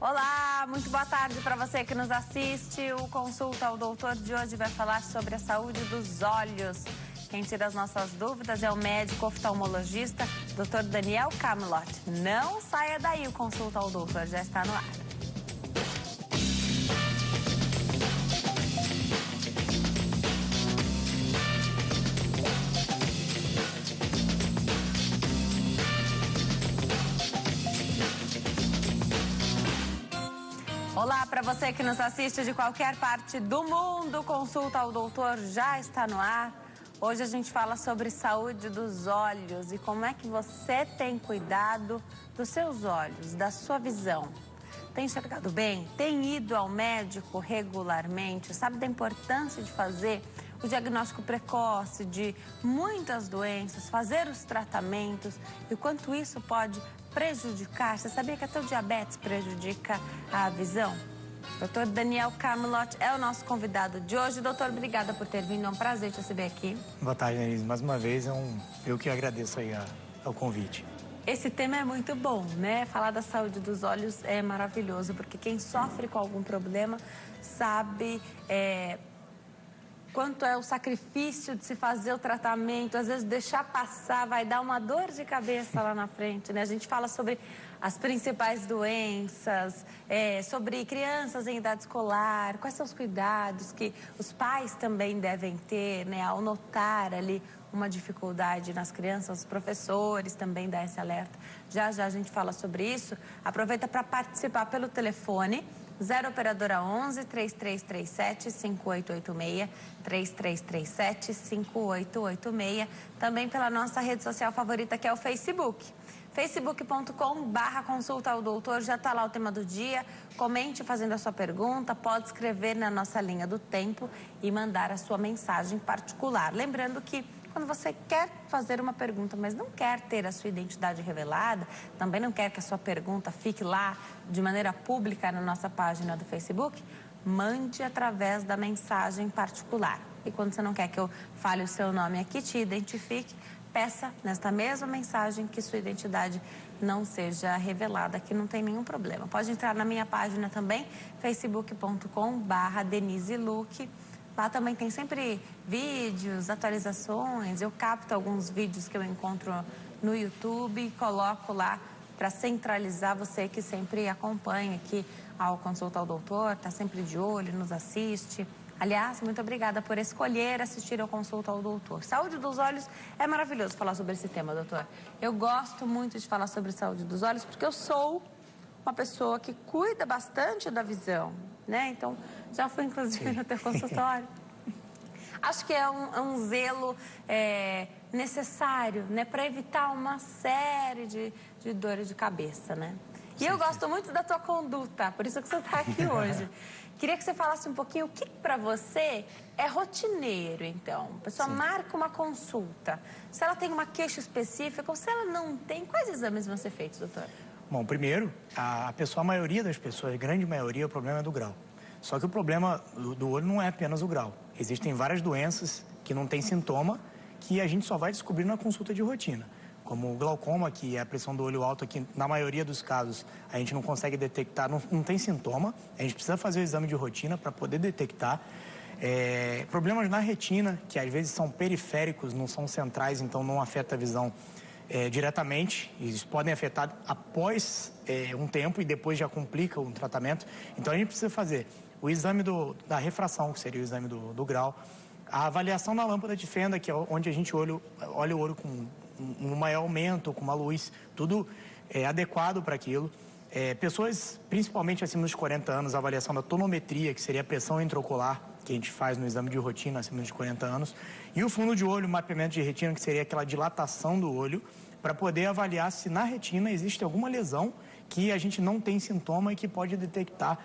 Olá, muito boa tarde para você que nos assiste. O Consulta ao Doutor de hoje vai falar sobre a saúde dos olhos. Quem tira as nossas dúvidas é o médico oftalmologista, Dr. Daniel Camelot. Não saia daí, o Consulta ao Doutor já está no ar. Olá, para você que nos assiste de qualquer parte do mundo, Consulta ao Doutor já está no ar. Hoje a gente fala sobre saúde dos olhos e como é que você tem cuidado dos seus olhos, da sua visão. Tem enxergado bem? Tem ido ao médico regularmente? Sabe da importância de fazer o diagnóstico precoce de muitas doenças, fazer os tratamentos e o quanto isso pode prejudicar? Você sabia que até o diabetes prejudica a visão? Dr. Daniel Camelot é o nosso convidado de hoje. Doutor, obrigada por ter vindo. É um prazer te receber aqui. Boa tarde, Denise. Mais uma vez, eu que agradeço aí ao convite. Esse tema é muito bom, né? Falar da saúde dos olhos é maravilhoso, porque quem sofre com algum problema sabe quanto é o sacrifício de se fazer o tratamento. Às vezes deixar passar vai dar uma dor de cabeça lá na frente, né? A gente fala sobre as principais doenças, sobre crianças em idade escolar, quais são os cuidados que os pais também devem ter, né? Ao notar ali uma dificuldade nas crianças, os professores também dão esse alerta. Já já a gente fala sobre isso. Aproveita para participar pelo telefone 0 operadora 11 3337 5886, 3337 5886, também pela nossa rede social favorita, que é o Facebook. facebook.com/consulta ao doutor, já está lá o tema do dia. Comente fazendo a sua pergunta, pode escrever na nossa linha do tempo e mandar a sua mensagem particular. Lembrando que quando você quer fazer uma pergunta, mas não quer ter a sua identidade revelada, também não quer que a sua pergunta fique lá de maneira pública na nossa página do Facebook, mande através da mensagem particular. E quando você não quer que eu fale o seu nome aqui, te identifique, peça nesta mesma mensagem que sua identidade não seja revelada, que não tem nenhum problema. Pode entrar na minha página também, facebook.com/Denise Luque. Lá também tem sempre vídeos, atualizações. Eu capto alguns vídeos que eu encontro no YouTube e coloco lá para centralizar você que sempre acompanha aqui ao Consulta ao Doutor, está sempre de olho, nos assiste. Aliás, muito obrigada por escolher assistir ao Consulta ao Doutor. Saúde dos olhos é maravilhoso falar sobre esse tema, doutor. Eu gosto muito de falar sobre saúde dos olhos porque eu sou uma pessoa que cuida bastante da visão, né? Então, já fui inclusive no teu consultório. Acho que é um zelo necessário, né? Para evitar uma série de dores de cabeça, né? E eu gosto muito da tua conduta, por isso que você está aqui hoje. Queria que você falasse um pouquinho o que para você é rotineiro, então. A pessoa marca uma consulta. Se ela tem uma queixa específica ou se ela não tem, quais exames vão ser feitos, doutor? Bom, primeiro, a maioria das pessoas, a grande maioria, o problema é do grau. Só que o problema do olho não é apenas o grau. Existem várias doenças que não têm sintoma, que a gente só vai descobrir na consulta de rotina. Como o glaucoma, que é a pressão do olho alta, que na maioria dos casos a gente não consegue detectar, não tem sintoma. A gente precisa fazer o exame de rotina para poder detectar. Problemas na retina, que às vezes são periféricos, não são centrais, então não afeta a visão diretamente. Eles podem afetar após um tempo e depois já complica o tratamento. Então a gente precisa fazer o exame da refração, que seria o exame do grau, a avaliação na lâmpada de fenda, que é onde a gente olha o olho com um maior aumento, com uma luz, tudo adequado para aquilo. Pessoas, principalmente acima dos 40 anos, a avaliação da tonometria, que seria a pressão intraocular, que a gente faz no exame de rotina acima dos 40 anos. E o fundo de olho, o mapeamento de retina, que seria aquela dilatação do olho, para poder avaliar se na retina existe alguma lesão que a gente não tem sintoma e que pode detectar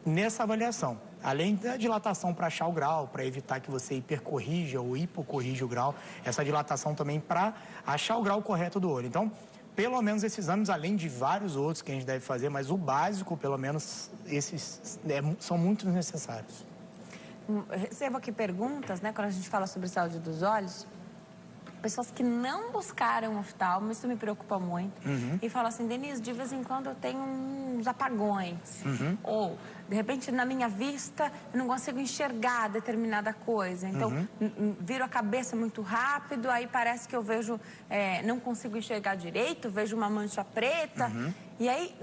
nessa avaliação. Além da dilatação para achar o grau, para evitar que você hipercorrija ou hipocorrija o grau, essa dilatação também para achar o grau correto do olho. Então, pelo menos esses exames, além de vários outros que a gente deve fazer, mas o básico, pelo menos, esses são muito necessários. Recebo aqui perguntas, né, quando a gente fala sobre saúde dos olhos. pessoas que não buscaram oftalmo, isso me preocupa muito. E falam assim, Denise, de vez em quando eu tenho uns apagões. Ou, de repente, na minha vista, eu não consigo enxergar determinada coisa. Então, viro a cabeça muito rápido, aí parece que eu vejo, não consigo enxergar direito, vejo uma mancha preta. E aí,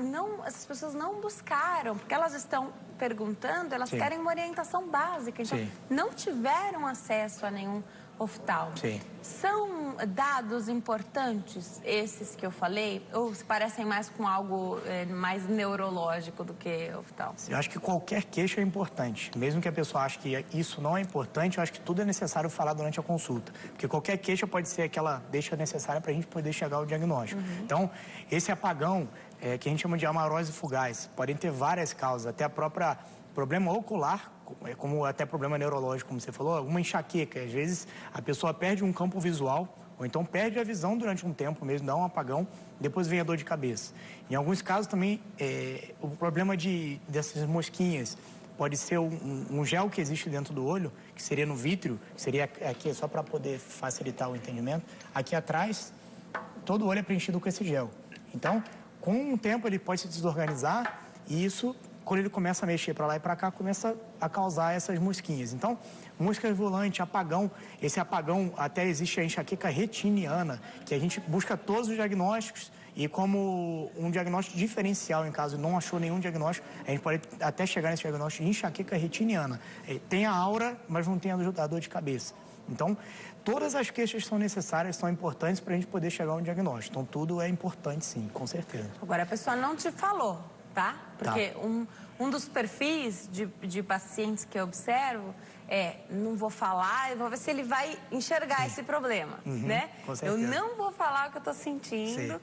essas pessoas não buscaram, porque elas estão perguntando, elas querem uma orientação básica. Então, não tiveram acesso a nenhum oftalmo. São dados importantes esses que eu falei? Ou se parecem mais com algo mais neurológico do que oftalmo? Eu acho que qualquer queixa é importante. Mesmo que a pessoa ache que isso não é importante, eu acho que tudo é necessário falar durante a consulta. Porque qualquer queixa pode ser aquela deixa necessária para a gente poder chegar ao diagnóstico. Então, esse apagão, que a gente chama de amarose fugaz, podem ter várias causas, até a própria problema ocular, como até problema neurológico, como você falou, alguma enxaqueca. Às vezes a pessoa perde um campo visual, ou então perde a visão durante um tempo mesmo, dá um apagão, depois vem a dor de cabeça. Em alguns casos também, o problema dessas mosquinhas pode ser um gel que existe dentro do olho, que seria no vítreo, que seria aqui, só para poder facilitar o entendimento. Aqui atrás, todo o olho é preenchido com esse gel. Então, com o tempo ele pode se desorganizar e isso, quando ele começa a mexer para lá e para cá, começa a causar essas mosquinhas. Então, mosca volante, apagão, esse apagão até existe a enxaqueca retiniana, que a gente busca todos os diagnósticos e como um diagnóstico diferencial, em caso não achou nenhum diagnóstico, a gente pode até chegar nesse diagnóstico de enxaqueca retiniana. Tem a aura, mas não tem a dor de cabeça. Então, todas as queixas são necessárias, são importantes para a gente poder chegar a um diagnóstico. Então, tudo é importante, sim, com certeza. Agora, a pessoa não te falou, tá? Porque um dos perfis de pacientes que eu observo não vou falar, eu vou ver se ele vai enxergar esse problema, né? Com certeza. Eu não vou falar o que eu estou sentindo,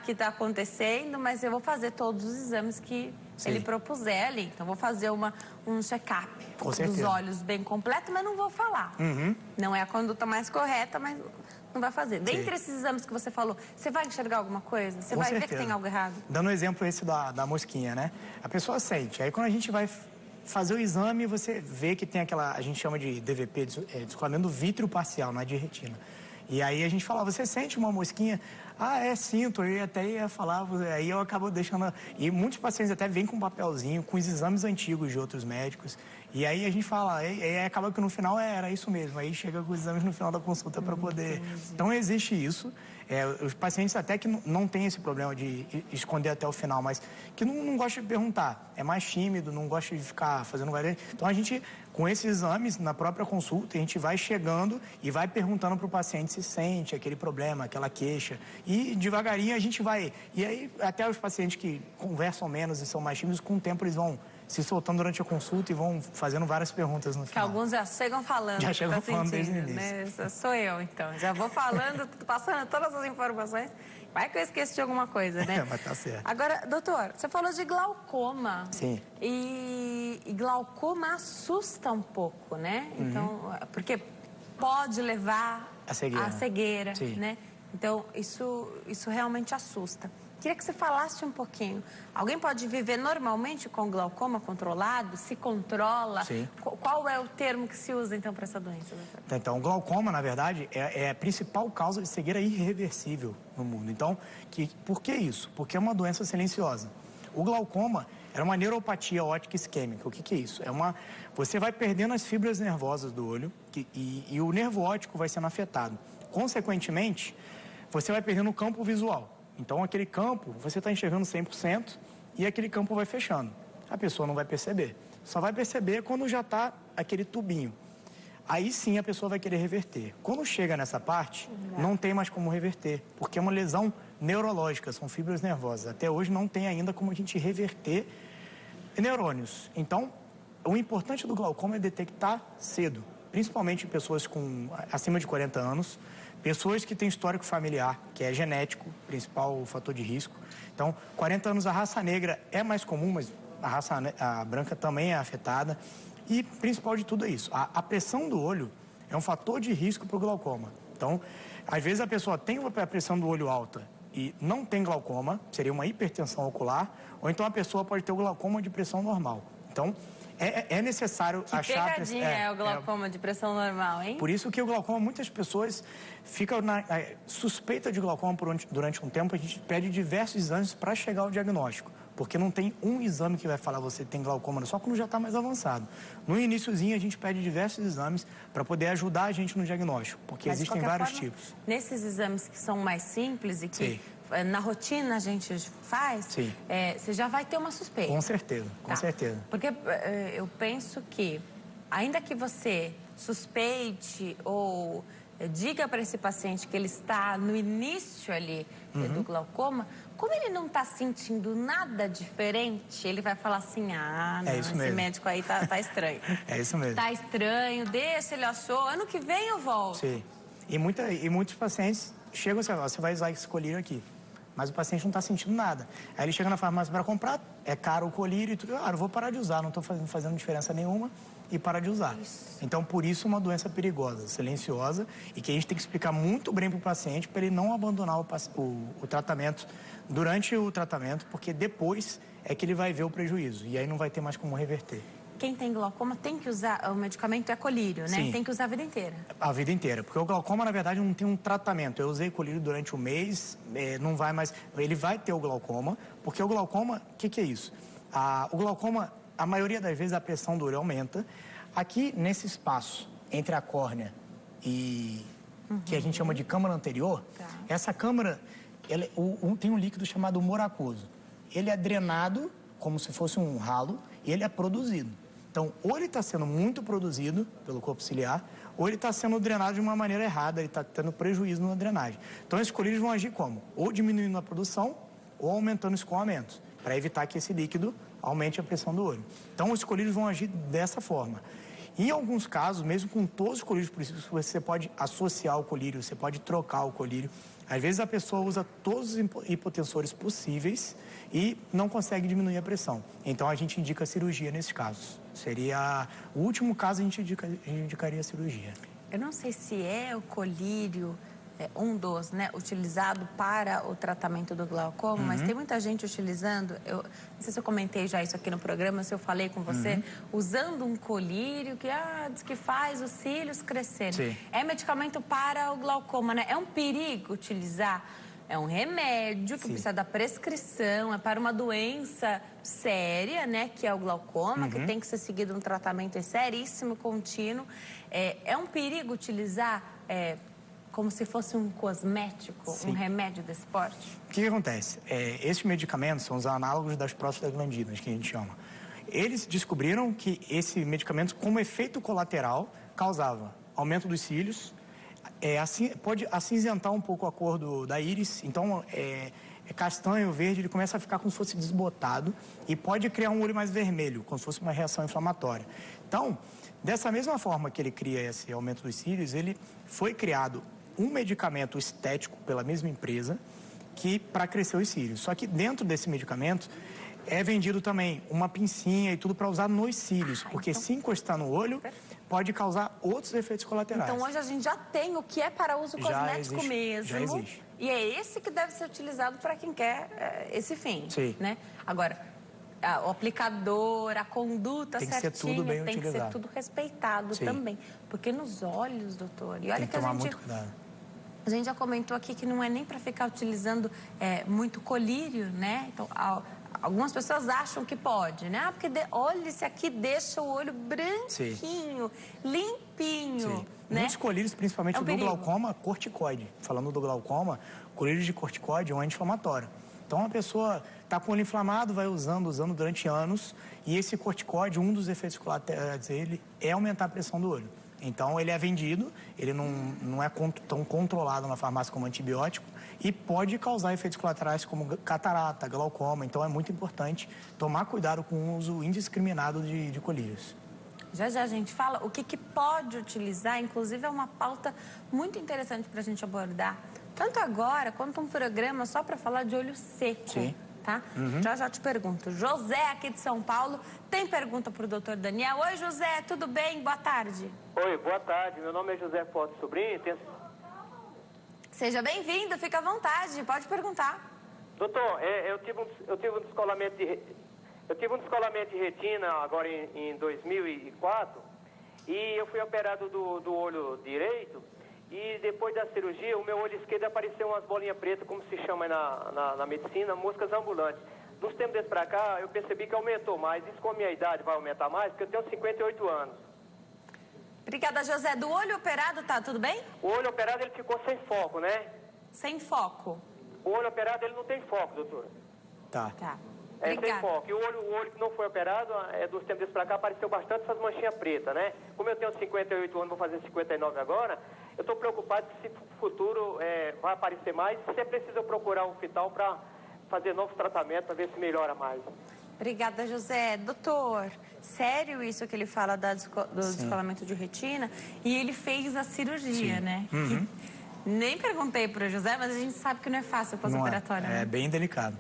que está acontecendo, mas eu vou fazer todos os exames que ele propuser ali. Então, vou fazer um check-up dos olhos bem completo, mas não vou falar. Não é a conduta mais correta, mas não vai fazer. Dentre esses exames que você falou, você vai enxergar alguma coisa? Você vai ver que tem algo errado? Dando um exemplo esse da mosquinha, né? A pessoa sente. Aí, quando a gente vai fazer o exame, você vê que tem aquela, a gente chama de DVP, descolamento do vítreo parcial, não é de retina. E aí a gente fala, você sente uma mosquinha? Sinto, eu até ia falar, aí eu acabo deixando... E muitos pacientes até vêm com um papelzinho, com os exames antigos de outros médicos, e aí a gente fala, acaba que no final era isso mesmo, aí chega com os exames no final da consulta para poder... Então existe isso, os pacientes até que não têm esse problema de esconder até o final, mas que não gosta de perguntar, é mais tímido, não gosta de ficar fazendo... Então a gente, com esses exames, na própria consulta, a gente vai chegando e vai perguntando para o paciente se sente aquele problema, aquela queixa. E devagarinho a gente vai... E aí até os pacientes que conversam menos e são mais tímidos, com o tempo eles vão se soltando durante a consulta e vão fazendo várias perguntas no final. Que alguns já chegam falando. Já chegam falando desde o início. Né? Sou eu, então. Já vou falando, passando todas as informações. Vai que eu esqueci de alguma coisa, né? Mas tá certo. Agora, doutor, você falou de glaucoma. Sim. E glaucoma assusta um pouco, né? Então, porque pode levar à cegueira, né? Então, isso realmente assusta. Queria que você falasse um pouquinho. Alguém pode viver normalmente com glaucoma controlado? Se controla? Sim. Qual é o termo que se usa, então, para essa doença, doutor? Então, o glaucoma, na verdade, é a principal causa de cegueira irreversível no mundo. Então, por que isso? Porque é uma doença silenciosa. O glaucoma é uma neuropatia óptica isquêmica. O que é isso? Você vai perdendo as fibras nervosas do olho e o nervo óptico vai sendo afetado. Consequentemente, você vai perdendo o campo visual. Então, aquele campo, você está enxergando 100% e aquele campo vai fechando. A pessoa não vai perceber. Só vai perceber quando já está aquele tubinho. Aí sim a pessoa vai querer reverter. Quando chega nessa parte, não tem mais como reverter, porque é uma lesão neurológica, são fibras nervosas. Até hoje não tem ainda como a gente reverter neurônios. Então, o importante do glaucoma é detectar cedo, principalmente em pessoas acima de 40 anos, pessoas que têm histórico familiar, que é genético, principal fator de risco. Então, 40 anos a raça negra é mais comum, mas a branca também é afetada. E principal de tudo é isso, a pressão do olho é um fator de risco para o glaucoma. Então, às vezes a pessoa tem a pressão do olho alta e não tem glaucoma, seria uma hipertensão ocular, ou então a pessoa pode ter o glaucoma de pressão normal. Então, É necessário que achar... pegadinha é o glaucoma de pressão normal, hein? Por isso que o glaucoma, muitas pessoas ficam na suspeita de glaucoma durante um tempo. A gente pede diversos exames para chegar ao diagnóstico. Porque não tem um exame que vai falar você tem glaucoma, só quando já está mais avançado. No iniciozinho, a gente pede diversos exames para poder ajudar a gente no diagnóstico. Porque Mas, existem de vários forma, tipos. Nesses exames que são mais simples e que na rotina a gente faz, você já vai ter uma suspeita. Com certeza, com certeza. Porque eu penso que, ainda que você suspeite ou diga para esse paciente que ele está no início ali do glaucoma, como ele não está sentindo nada diferente, ele vai falar assim, não, esse médico aí tá estranho. É isso mesmo. Tá estranho, deixa, ele achou, ano que vem eu volto. Sim. E muitos pacientes chegam assim, você vai usar esse colírio aqui. Mas o paciente não está sentindo nada. Aí ele chega na farmácia para comprar, é caro o colírio e tudo. Eu vou parar de usar, não estou fazendo diferença nenhuma e para de usar. Isso. Então, por isso, uma doença perigosa, silenciosa e que a gente tem que explicar muito bem para o paciente para ele não abandonar o tratamento durante o tratamento, porque depois é que ele vai ver o prejuízo e aí não vai ter mais como reverter. Quem tem glaucoma tem que usar, o medicamento é colírio, né? Sim. Tem que usar a vida inteira. A vida inteira, porque o glaucoma, na verdade, não tem um tratamento. Eu usei colírio durante um mês, não vai mais... Ele vai ter o glaucoma, porque o glaucoma, o que é isso? O glaucoma, a maioria das vezes, a pressão do olho aumenta. Aqui, nesse espaço entre a córnea e... que a gente chama de câmara anterior, essa câmara tem um líquido chamado humor aquoso. Ele é drenado, como se fosse um ralo, e ele é produzido. Então, ou ele está sendo muito produzido pelo corpo ciliar, ou ele está sendo drenado de uma maneira errada, ele está tendo prejuízo na drenagem. Então, esses colírios vão agir como? Ou diminuindo a produção, ou aumentando o escoamento, para evitar que esse líquido aumente a pressão do olho. Então, os colírios vão agir dessa forma. Em alguns casos, mesmo com todos os colírios possíveis, você pode associar o colírio, você pode trocar o colírio. Às vezes a pessoa usa todos os hipotensores possíveis e não consegue diminuir a pressão. Então a gente indica cirurgia nesses casos. Seria o último caso, a gente indicaria a cirurgia. Eu não sei se é o colírio, um dos, né, utilizado para o tratamento do glaucoma, mas tem muita gente utilizando, não sei se eu comentei já isso aqui no programa, se eu falei com você, usando um colírio que diz que faz os cílios crescerem. É medicamento para o glaucoma, né? É um perigo utilizar. É um remédio que precisa da prescrição, é para uma doença séria, né, que é o glaucoma, que tem que ser seguido um tratamento seríssimo, contínuo. É um perigo utilizar como se fosse um cosmético, um remédio desse porte? O que acontece? Esses medicamentos são os análogos das prostaglandinas, que a gente chama. Eles descobriram que esse medicamento, como efeito colateral, causava aumento dos cílios, pode acinzentar um pouco a cor da íris, então é castanho, verde, ele começa a ficar como se fosse desbotado e pode criar um olho mais vermelho, como se fosse uma reação inflamatória. Então, dessa mesma forma que ele cria esse aumento dos cílios, ele foi criado um medicamento estético pela mesma empresa para crescer os cílios. Só que dentro desse medicamento é vendido também uma pincinha e tudo para usar nos cílios, porque se encostar no olho pode causar outros efeitos colaterais. Então hoje a gente já tem o que é para uso cosmético mesmo. Já existe. E é esse que deve ser utilizado para quem quer esse fim. Sim. Né? Agora, o aplicador, a conduta tem que certinha, ser tudo bem tem utilizado. Que ser tudo respeitado também. Porque nos olhos, doutor, e olha tem que tomar muito cuidado. A gente já comentou aqui que não é nem para ficar utilizando muito colírio, né? Então, algumas pessoas acham que pode, né? Porque olha, esse aqui deixa o olho branquinho, limpinho, né? Muitos colírios, principalmente o do glaucoma, corticoide. Falando do glaucoma, colírio de corticoide é um anti-inflamatório. Então, a pessoa está com o olho inflamado, vai usando durante anos, e esse corticoide, um dos efeitos colaterais dele é aumentar a pressão do olho. Então, ele é vendido, ele não é tão controlado na farmácia como antibiótico e pode causar efeitos colaterais como catarata, glaucoma. Então, é muito importante tomar cuidado com o uso indiscriminado de colírios. Já a gente fala o que pode utilizar, inclusive é uma pauta muito interessante para a gente abordar, tanto agora quanto um programa só para falar de olho seco. Sim. Tá? Já te pergunto. José, aqui de São Paulo, tem pergunta para o doutor Daniel. Oi, José, tudo bem? Boa tarde. Oi, boa tarde. Meu nome é José Forte Sobrinho. Seja bem-vindo, fica à vontade, pode perguntar. Doutor, eu tive um descolamento Eu tive um descolamento de retina agora em 2004 e eu fui operado do olho direito e depois da cirurgia o meu olho esquerdo apareceu umas bolinhas pretas, como se chama na medicina, moscas ambulantes. Dos tempos desse pra cá eu percebi que aumentou mais. Isso com a minha idade vai aumentar mais, porque eu tenho 58 anos. Obrigada, José. Do olho operado, tá tudo bem? O olho operado ele ficou sem foco, né? Sem foco. O olho operado ele não tem foco, doutora. Tá. Tá. É, sem Obrigada. foco. E o olho que não foi operado, dos tempos desse pra cá, apareceu bastante essas manchinhas pretas, né? Como eu tenho 58 anos, vou fazer 59 agora, eu estou preocupado se no futuro vai aparecer mais. Se é preciso eu procurar um hospital para fazer novos tratamentos, para ver se melhora mais. Obrigada, José. Doutor, sério isso que ele fala do descolamento de retina? E ele fez a cirurgia, né? Uhum. Nem perguntei para o José, mas a gente sabe que não é fácil o pós-operatório. É bem delicado.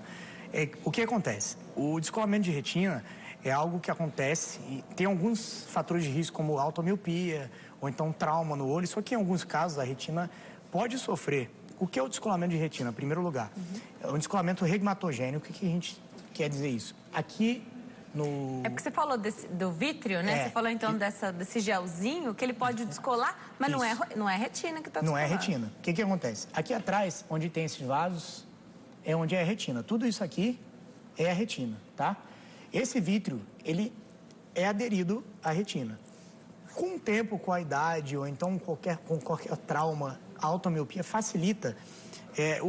O que acontece? O descolamento de retina é algo que acontece e tem alguns fatores de risco, como automiopia ou então trauma no olho, só que em alguns casos a retina pode sofrer. O que é o descolamento de retina, em primeiro lugar? É um descolamento regmatogênico. O que a gente quer dizer isso? Aqui no... É porque você falou do vítreo, né? Você falou então desse gelzinho que ele pode descolar, mas não é retina que está descolando. Não é retina. O que acontece? Aqui atrás, onde tem esses vasos, é onde é a retina. Tudo isso aqui é a retina, tá? Esse vítreo, ele é aderido à retina. Com o tempo, com a idade, ou então com qualquer trauma, a automiopia facilita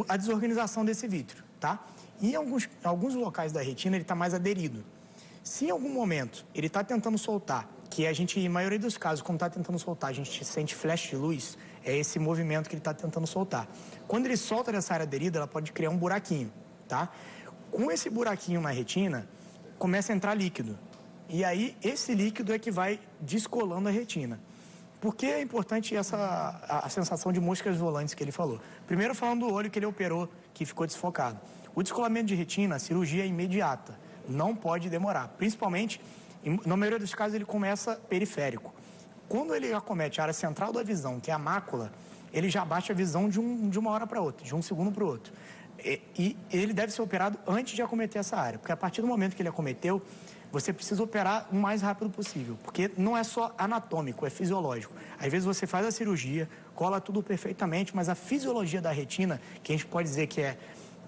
a desorganização desse vítreo, tá? E em alguns locais da retina, ele está mais aderido. Se em algum momento ele está tentando soltar, que a gente, em maioria dos casos, quando está tentando soltar, a gente sente flash de luz, é esse movimento que ele está tentando soltar. Quando ele solta dessa área aderida, ela pode criar um buraquinho, tá? Com esse buraquinho na retina, começa a entrar líquido. E aí, esse líquido é que vai descolando a retina. Por que é importante a sensação de moscas volantes que ele falou? Primeiro, falando do olho que ele operou, que ficou desfocado. O descolamento de retina, a cirurgia é imediata. Não pode demorar. Principalmente, na maioria dos casos, ele começa periférico. Quando ele acomete a área central da visão, que é a mácula, ele já baixa a visão de uma hora para outra, de um segundo para o outro. E ele deve ser operado antes de acometer essa área, porque a partir do momento que ele acometeu, você precisa operar o mais rápido possível, porque não é só anatômico, é fisiológico. Às vezes você faz a cirurgia, cola tudo perfeitamente, mas a fisiologia da retina, que a gente pode dizer que é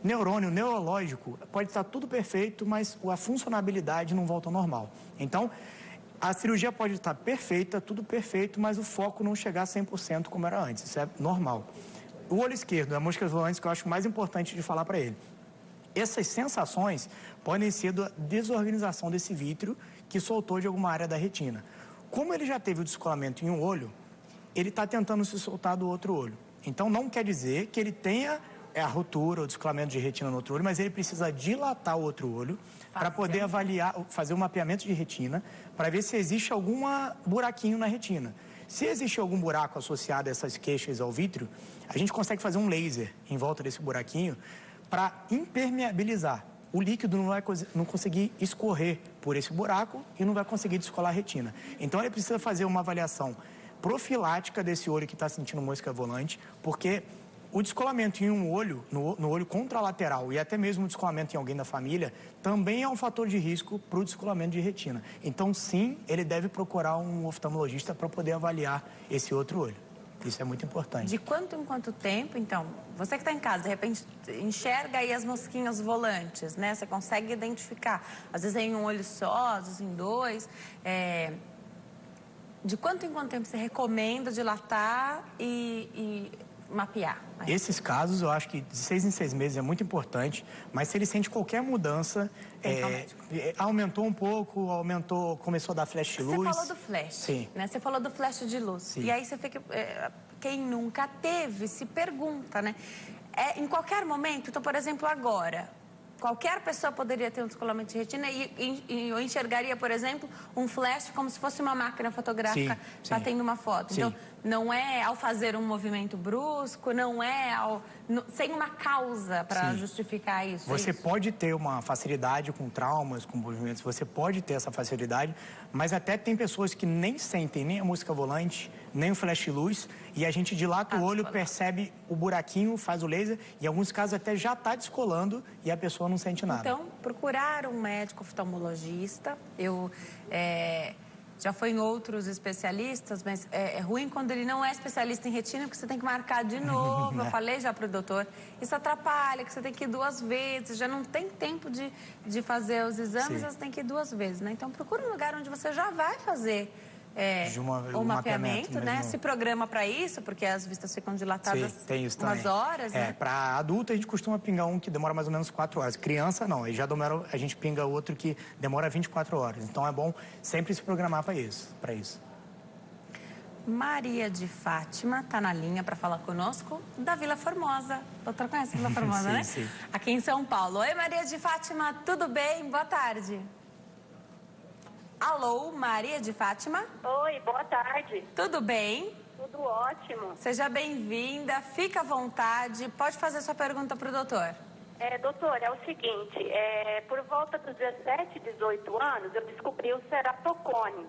neurônio, neurológico, pode estar tudo perfeito, mas a funcionabilidade não volta ao normal. Então, a cirurgia pode estar perfeita, tudo perfeito, mas o foco não chegar a 100% como era antes. Isso é normal. O olho esquerdo, as moscas volantes, que eu acho mais importante de falar para ele. Essas sensações podem ser da desorganização desse vítreo que soltou de alguma área da retina. Como ele já teve o descolamento em um olho, ele está tentando se soltar do outro olho. Então, não quer dizer que ele tenha a rotura, o descolamento de retina no outro olho, mas ele precisa dilatar o outro olho para poder avaliar, fazer um mapeamento de retina, para ver se existe algum buraquinho na retina. Se existe algum buraco associado a essas queixas ao vítreo, a gente consegue fazer um laser em volta desse buraquinho para impermeabilizar. O líquido não vai conseguir escorrer por esse buraco e não vai conseguir descolar a retina. Então, ele precisa fazer uma avaliação profilática desse olho que está sentindo mosca volante, porque o descolamento em um olho, no olho contralateral e até mesmo o descolamento em alguém da família, também é um fator de risco para o descolamento de retina. Então, sim, ele deve procurar um oftalmologista para poder avaliar esse outro olho. Isso é muito importante. De quanto em quanto tempo, então, você que está em casa, de repente enxerga aí as mosquinhas volantes, né? Você consegue identificar. Às vezes é em um olho só, às vezes em dois. De quanto em quanto tempo você recomenda dilatar e mapear? Esses casos, eu acho que de 6 em 6 meses é muito importante, mas se ele sente qualquer mudança, aumentou um pouco, começou a dar flash de luz. Você falou do flash, sim, né? Você falou do flash de luz. Sim. E aí você fica, quem nunca teve, se pergunta, né? Em qualquer momento, então, por exemplo, agora, qualquer pessoa poderia ter um descolamento de retina e eu enxergaria, por exemplo, um flash como se fosse uma máquina fotográfica batendo uma foto. Sim. Então, Não é ao fazer um movimento brusco, não é sem uma causa para justificar isso. Você pode ter uma facilidade com traumas, com movimentos, você pode ter essa facilidade, mas até tem pessoas que nem sentem nem a música volante, nem o flash luz, e a gente dilata o olho, percebe o buraquinho, faz o laser, e em alguns casos até já está descolando e a pessoa não sente nada. Então, procurar um médico oftalmologista. Já foi em outros especialistas, mas é ruim quando ele não é especialista em retina, porque você tem que marcar de novo. Eu falei já para o doutor, isso atrapalha, que você tem que ir 2 vezes, já não tem tempo de fazer os exames, você tem que ir 2 vezes, né? Então, procura um lugar onde você já vai fazer o mapeamento, né? Se programa para isso, porque as vistas ficam dilatadas umas horas, né? Para adulto, a gente costuma pingar um que demora mais ou menos 4 horas. Criança, não. Aí já demora, a gente pinga outro que demora 24 horas. Então, é bom sempre se programar para isso. Maria de Fátima está na linha para falar conosco da Vila Formosa. A doutora conhece a Vila Formosa, né? Sim. Aqui em São Paulo. Oi, Maria de Fátima, tudo bem? Boa tarde. Alô, Maria de Fátima? Oi, boa tarde. Tudo bem? Tudo ótimo. Seja bem-vinda, fica à vontade, pode fazer sua pergunta para o doutor. Doutor, é o seguinte, por volta dos 17, 18 anos, eu descobri o ceratocone.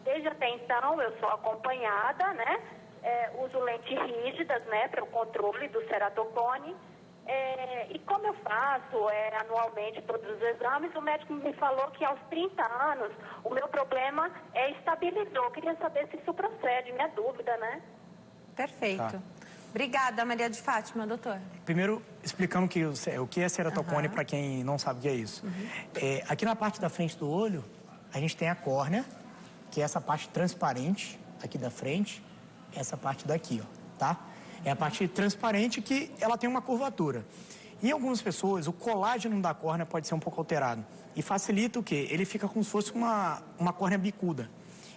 Desde até então, eu sou acompanhada, né? Uso lentes rígidas, né, para o controle do ceratocone. E como eu faço anualmente todos os exames, o médico me falou que aos 30 anos o meu problema estabilizou. Eu queria saber se isso procede, minha dúvida, né? Perfeito. Tá. Obrigada, Maria de Fátima, doutor. Primeiro, explicando o que é ceratocone para quem não sabe o que é isso. Aqui na parte da frente do olho, a gente tem a córnea, que é essa parte transparente aqui da frente, essa parte daqui, ó, tá? É a parte transparente que ela tem uma curvatura. Em algumas pessoas, o colágeno da córnea pode ser um pouco alterado. E facilita o quê? Ele fica como se fosse uma córnea bicuda.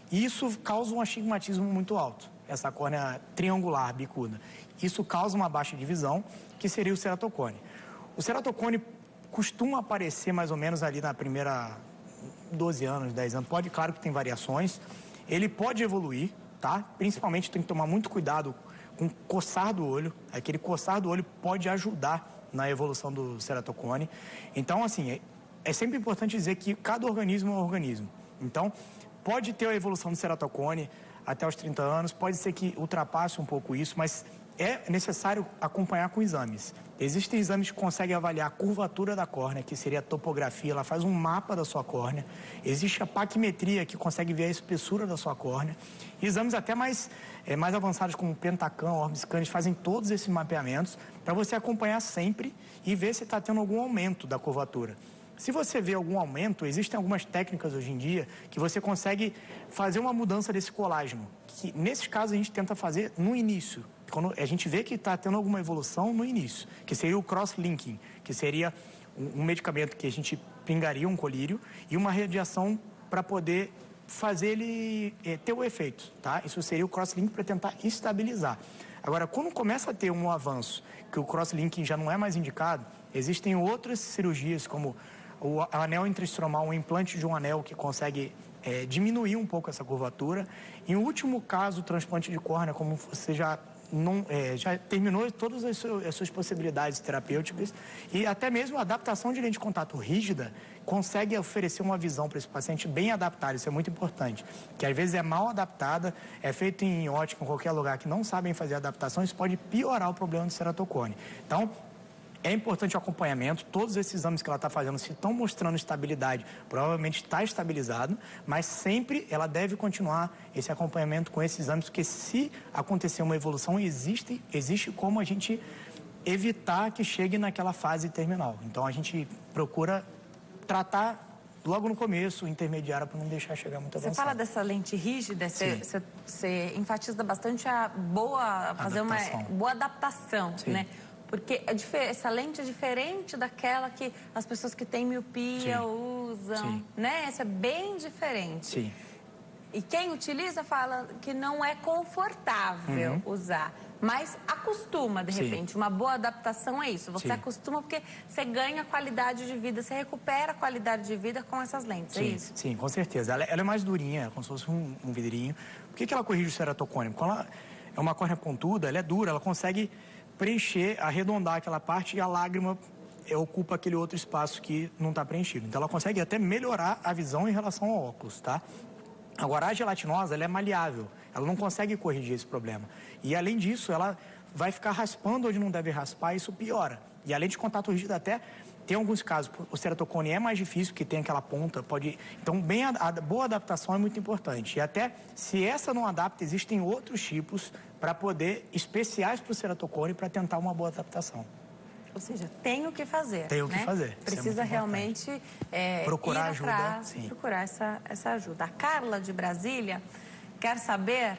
E isso causa um astigmatismo muito alto, essa córnea triangular, bicuda. Isso causa uma baixa de visão, que seria o ceratocone. O ceratocone costuma aparecer mais ou menos ali na primeira 12 anos, 10 anos. Claro que tem variações. Ele pode evoluir, tá? Principalmente tem que tomar muito cuidado com coçar do olho. Aquele coçar do olho pode ajudar na evolução do ceratocone. Então, assim, é sempre importante dizer que cada organismo é um organismo. Então, pode ter a evolução do ceratocone até os 30 anos, pode ser que ultrapasse um pouco isso, mas é necessário acompanhar com exames. Existem exames que conseguem avaliar a curvatura da córnea, que seria a topografia, ela faz um mapa da sua córnea. Existe a paquimetria, que consegue ver a espessura da sua córnea. Exames até mais avançados, como o Pentacam, Orbiscan, fazem todos esses mapeamentos para você acompanhar sempre e ver se está tendo algum aumento da curvatura. Se você vê algum aumento, existem algumas técnicas hoje em dia que você consegue fazer uma mudança desse colágeno, que nesses casos a gente tenta fazer no início. Quando a gente vê que está tendo alguma evolução no início, que seria o cross-linking, que seria um medicamento que a gente pingaria um colírio e uma radiação para poder fazer ele ter o efeito, tá? Isso seria o cross-linking para tentar estabilizar. Agora, quando começa a ter um avanço, que o cross-linking já não é mais indicado, existem outras cirurgias, como o anel intraestromal, um implante de um anel que consegue diminuir um pouco essa curvatura. Em último caso, o transplante de córnea, como você já terminou todas as suas possibilidades terapêuticas, e até mesmo a adaptação de lente de contato rígida consegue oferecer uma visão para esse paciente bem adaptada. Isso é muito importante, que às vezes é mal adaptada, é feito em ótica, em qualquer lugar, que não sabem fazer adaptação, isso pode piorar o problema do ceratocone. Então, é importante o acompanhamento. Todos esses exames que ela está fazendo, se estão mostrando estabilidade, provavelmente está estabilizado, mas sempre ela deve continuar esse acompanhamento com esses exames, porque se acontecer uma evolução, existe como a gente evitar que chegue naquela fase terminal. Então, a gente procura tratar logo no começo, intermediária, para não deixar chegar muito avançado. Você fala dessa lente rígida, você enfatiza bastante fazer uma boa adaptação, né? Porque essa lente é diferente daquela que as pessoas que têm miopia usam, né? Essa é bem diferente. Sim. E quem utiliza fala que não é confortável usar. mas acostuma, de repente. Uma boa adaptação é isso. Você acostuma porque você ganha qualidade de vida, você recupera a qualidade de vida com essas lentes, é isso? Sim, com certeza. Ela é mais durinha, como se fosse um vidrinho. Por que ela corrige o ceratocônio? Quando ela é uma córnea pontuda, ela é dura, ela consegue preencher, arredondar aquela parte e a lágrima ocupa aquele outro espaço que não está preenchido. Então ela consegue até melhorar a visão em relação ao óculos, tá? Agora, a gelatinosa, ela é maleável, ela não consegue corrigir esse problema. E, além disso, ela vai ficar raspando onde não deve raspar e isso piora. E, além de contato rígido, até tem alguns casos, o ceratocone é mais difícil, porque tem aquela ponta, pode... Então, a boa adaptação é muito importante. E até, se essa não adapta, existem outros tipos para poder, especiais para o ceratocone, para tentar uma boa adaptação. Ou seja, tem o que fazer. Tem o que fazer. Precisa realmente procurar ir ajuda, atrás, procurar essa ajuda. A Carla de Brasília quer saber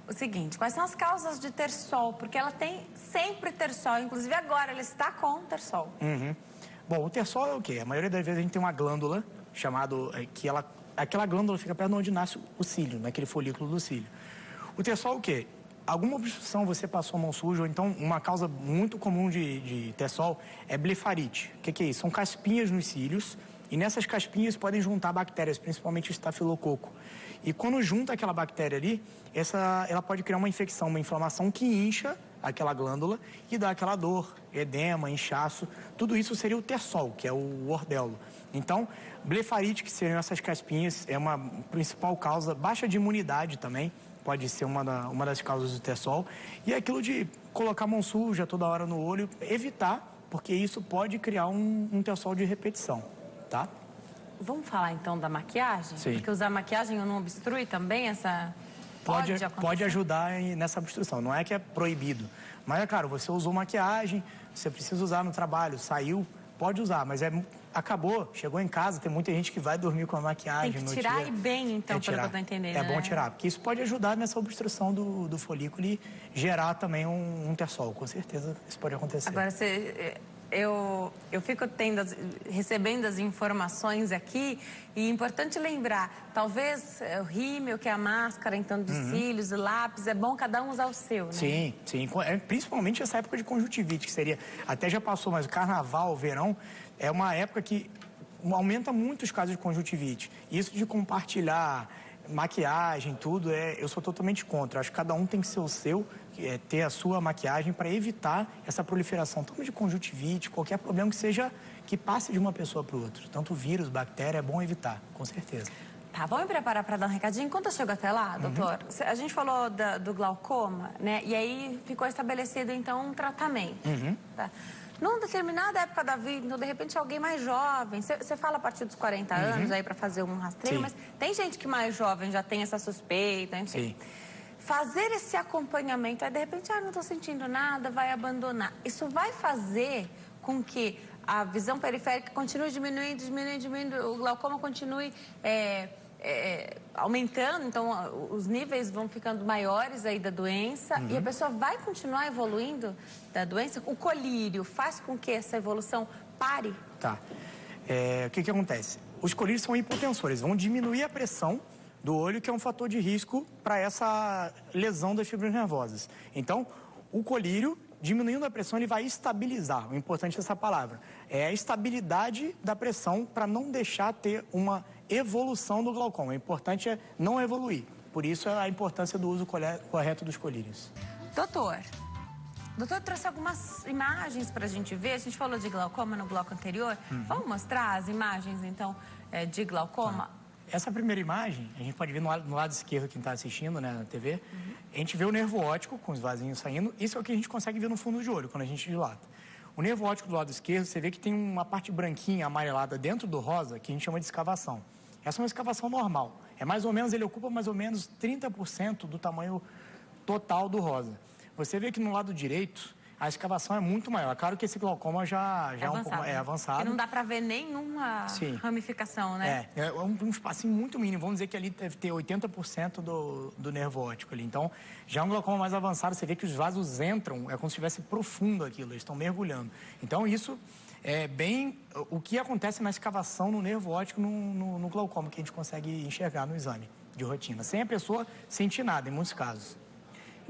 o seguinte: quais são as causas de ter sol? Porque ela tem sempre ter sol, inclusive agora ela está com ter sol. Bom, o ter sol é o quê? A maioria das vezes a gente tem uma glândula aquela glândula fica perto de onde nasce o cílio, naquele folículo do cílio. O ter sol é o quê? Alguma obstrução, você passou a mão suja, ou então uma causa muito comum de ter sol é blefarite. O que é isso? São caspinhas nos cílios e nessas caspinhas podem juntar bactérias, principalmente estafilococo. E quando junta aquela bactéria ali, ela pode criar uma infecção, uma inflamação que incha aquela glândula e dá aquela dor, edema, inchaço. Tudo isso seria o ter sol, que é o ordelo. Então, blefarite, que seriam essas caspinhas, é uma principal causa. Baixa de imunidade também pode ser uma das causas do ter sol. E é aquilo de colocar a mão suja toda hora no olho, evitar, porque isso pode criar um ter sol de repetição, tá? Vamos falar então da maquiagem? Sim. Porque usar maquiagem não obstrui também essa... Pode ajudar nessa obstrução, não é que é proibido. Mas, é claro, você usou maquiagem, você precisa usar no trabalho, saiu, pode usar, mas acabou, chegou em casa, tem muita gente que vai dormir com a maquiagem. Tem que tirar e bem, então, pelo que eu tô entendendo. É bom tirar, porque isso pode ajudar nessa obstrução do folículo e gerar também um ter sol, com certeza isso pode acontecer. Agora, eu fico recebendo as informações aqui e é importante lembrar, talvez o rímel, que é a máscara, então, dos cílios, o lápis, é bom cada um usar o seu, né? Sim. Principalmente essa época de conjuntivite, que seria, até já passou, mas o carnaval, o verão, é uma época que aumenta muito os casos de conjuntivite. Isso de compartilhar maquiagem, tudo, eu sou totalmente contra. Acho que cada um tem que ser o seu, ter a sua maquiagem para evitar essa proliferação, tanto de conjuntivite, qualquer problema que passe de uma pessoa para o outro. Tanto vírus, bactéria, é bom evitar, com certeza. Tá, vamos me preparar para dar um recadinho. Enquanto eu chego até lá, doutor, a gente falou do glaucoma, né? E aí ficou estabelecido, então, um tratamento. Tá? Numa determinada época da vida, então, de repente, alguém mais jovem, você fala a partir dos 40 anos aí para fazer um rastreio, mas tem gente que mais jovem já tem essa suspeita, enfim. Fazer esse acompanhamento, aí de repente, não estou sentindo nada, vai abandonar. Isso vai fazer com que a visão periférica continue diminuindo, o glaucoma continue aumentando, então os níveis vão ficando maiores aí da doença e a pessoa vai continuar evoluindo da doença. O colírio faz com que essa evolução pare? Tá. O que acontece? Os colírios são hipotensores, vão diminuir a pressão do olho, que é um fator de risco para essa lesão das fibras nervosas. Então, o colírio, diminuindo a pressão, ele vai estabilizar. O importante é essa palavra. É a estabilidade da pressão para não deixar ter uma evolução do glaucoma. O importante é não evoluir. Por isso, a importância do uso correto dos colírios. Doutor trouxe algumas imagens para a gente ver. A gente falou de glaucoma no bloco anterior. Vamos mostrar as imagens, então, de glaucoma? Tá. Essa primeira imagem, a gente pode ver no lado esquerdo, quem está assistindo, né, na TV, a gente vê o nervo óptico com os vasinhos saindo. Isso é o que a gente consegue ver no fundo de olho, quando a gente dilata. O nervo óptico do lado esquerdo, você vê que tem uma parte branquinha, amarelada dentro do rosa, que a gente chama de escavação. Essa é uma escavação normal. Ele ocupa mais ou menos 30% do tamanho total do rosa. Você vê que no lado direito, a escavação é muito maior. Claro que esse glaucoma já é um pouco mais avançado. E não dá para ver nenhuma ramificação, né? É um espacinho muito mínimo. Vamos dizer que ali deve ter 80% do nervo óptico ali. Então, já é um glaucoma mais avançado. Você vê que os vasos entram, é como se estivesse profundo aquilo. Eles estão mergulhando. Então, isso é bem o que acontece na escavação no nervo óptico no glaucoma, que a gente consegue enxergar no exame de rotina. Sem a pessoa sentir nada, em muitos casos.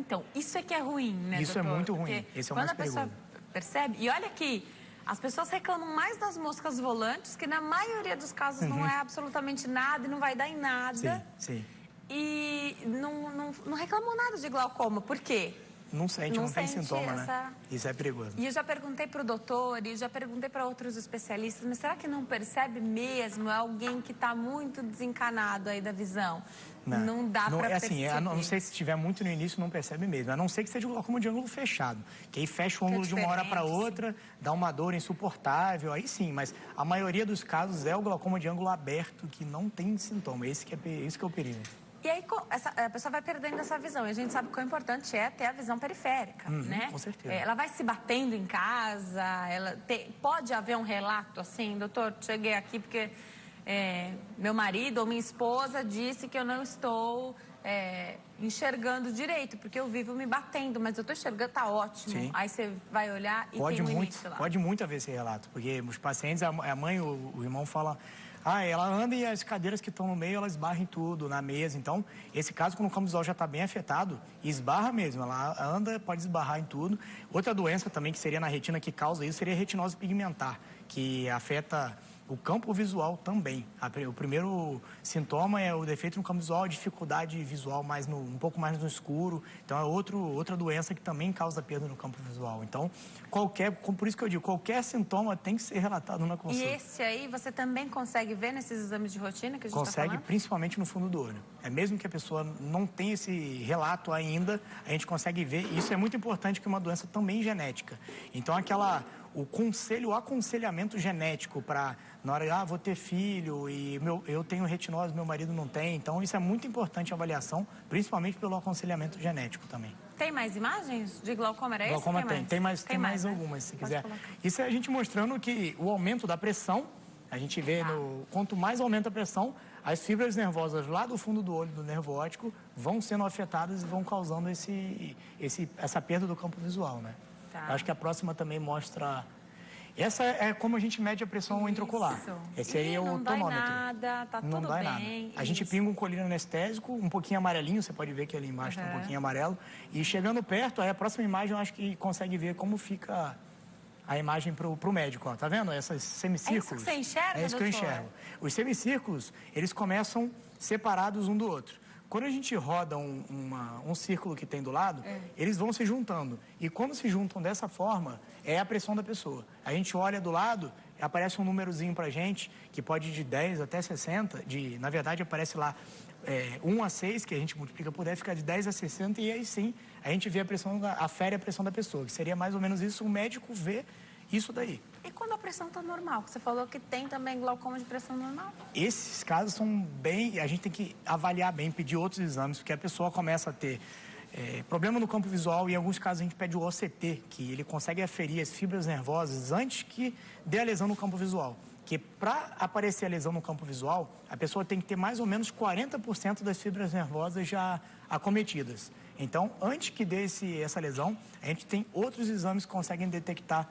Então, isso é que é ruim, né, Isso doutor? é muito ruim. Porque Esse é o quando mais a pessoa percebe... E olha que as pessoas reclamam mais das moscas volantes, que na maioria dos casos não é absolutamente nada e não vai dar em nada. Sim. E não reclamam nada de glaucoma. Por quê? Não sente, não tem sintoma, né? Isso é perigoso. E eu já perguntei para o doutor, e já perguntei para outros especialistas, mas será que não percebe mesmo? É alguém que está muito desencanado aí da visão. Não dá para perceber. A não sei se estiver muito no início, não percebe mesmo. A não ser que seja um glaucoma de ângulo fechado. Que aí fecha o ângulo de uma hora para outra, dá uma dor insuportável, aí sim. Mas a maioria dos casos é o glaucoma de ângulo aberto, que não tem sintoma. Isso que é o perigo. E aí a pessoa vai perdendo essa visão. E a gente sabe que o importante é ter a visão periférica, né? Com certeza. Ela vai se batendo em casa, pode haver um relato assim, doutor, cheguei aqui porque meu marido ou minha esposa disse que eu não estou enxergando direito, porque eu vivo me batendo, mas eu estou enxergando, tá ótimo. Sim. Aí você vai olhar e tem um início lá. Pode muito haver esse relato, porque os pacientes, a mãe, o irmão fala... ela anda e as cadeiras que estão no meio, elas esbarram em tudo, na mesa. Então, esse caso, quando o campo visual já está bem afetado, esbarra mesmo. Ela anda, pode esbarrar em tudo. Outra doença também que seria na retina que causa isso seria a retinose pigmentar, que afeta o campo visual também. O primeiro sintoma é o defeito no campo visual, a dificuldade visual um pouco mais no escuro. Então, é outra doença que também causa perda no campo visual. Então, por isso que eu digo, qualquer sintoma tem que ser relatado na consulta. E esse aí você também consegue ver nesses exames de rotina que a gente está falando? Consegue, principalmente no fundo do olho. Mesmo que a pessoa não tenha esse relato ainda, a gente consegue ver. E isso é muito importante, que é uma doença também genética. Então, o aconselhamento genético para, na hora de, vou ter filho e eu tenho retinose, meu marido não tem. Então, isso é muito importante a avaliação, principalmente pelo aconselhamento genético também. Tem mais imagens de glaucoma? Era glaucoma esse? Tem mais algumas, se quiser. Colocar. Isso é a gente mostrando que o aumento da pressão, a gente vê, quanto mais aumenta a pressão, as fibras nervosas lá do fundo do olho, do nervo óptico, vão sendo afetadas e vão causando essa perda do campo visual, né? Tá. Acho que a próxima também mostra... Essa é como a gente mede a pressão intraocular. Esse aí é o tonômetro. Não dói nada, tá tudo bem. A gente pinga um colírio anestésico, um pouquinho amarelinho, você pode ver que ali embaixo tem um pouquinho amarelo. E chegando perto, aí a próxima imagem eu acho que consegue ver como fica a imagem pro médico. Ó. Tá vendo? Esses semicírculos. É isso que você enxerga, É isso que eu enxergo. Os semicírculos, eles começam separados um do outro. Quando a gente roda um círculo que tem do lado, eles vão se juntando. E quando se juntam dessa forma, é a pressão da pessoa. A gente olha do lado, aparece um númerozinho pra gente, que pode ir de 10 até 60. Na verdade, aparece lá 1 a 6, que a gente multiplica por 10, fica de 10 a 60. E aí sim, a gente vê afere a pressão da pessoa, que seria mais ou menos isso. O médico vê isso daí. E quando a pressão está normal? Você falou que tem também glaucoma de pressão normal. Esses casos são bem... A gente tem que avaliar bem, pedir outros exames, porque a pessoa começa a ter problema no campo visual e em alguns casos a gente pede o OCT, que ele consegue aferir as fibras nervosas antes que dê a lesão no campo visual. Que para aparecer a lesão no campo visual, a pessoa tem que ter mais ou menos 40% das fibras nervosas já acometidas. Então, antes que dê essa lesão, a gente tem outros exames que conseguem detectar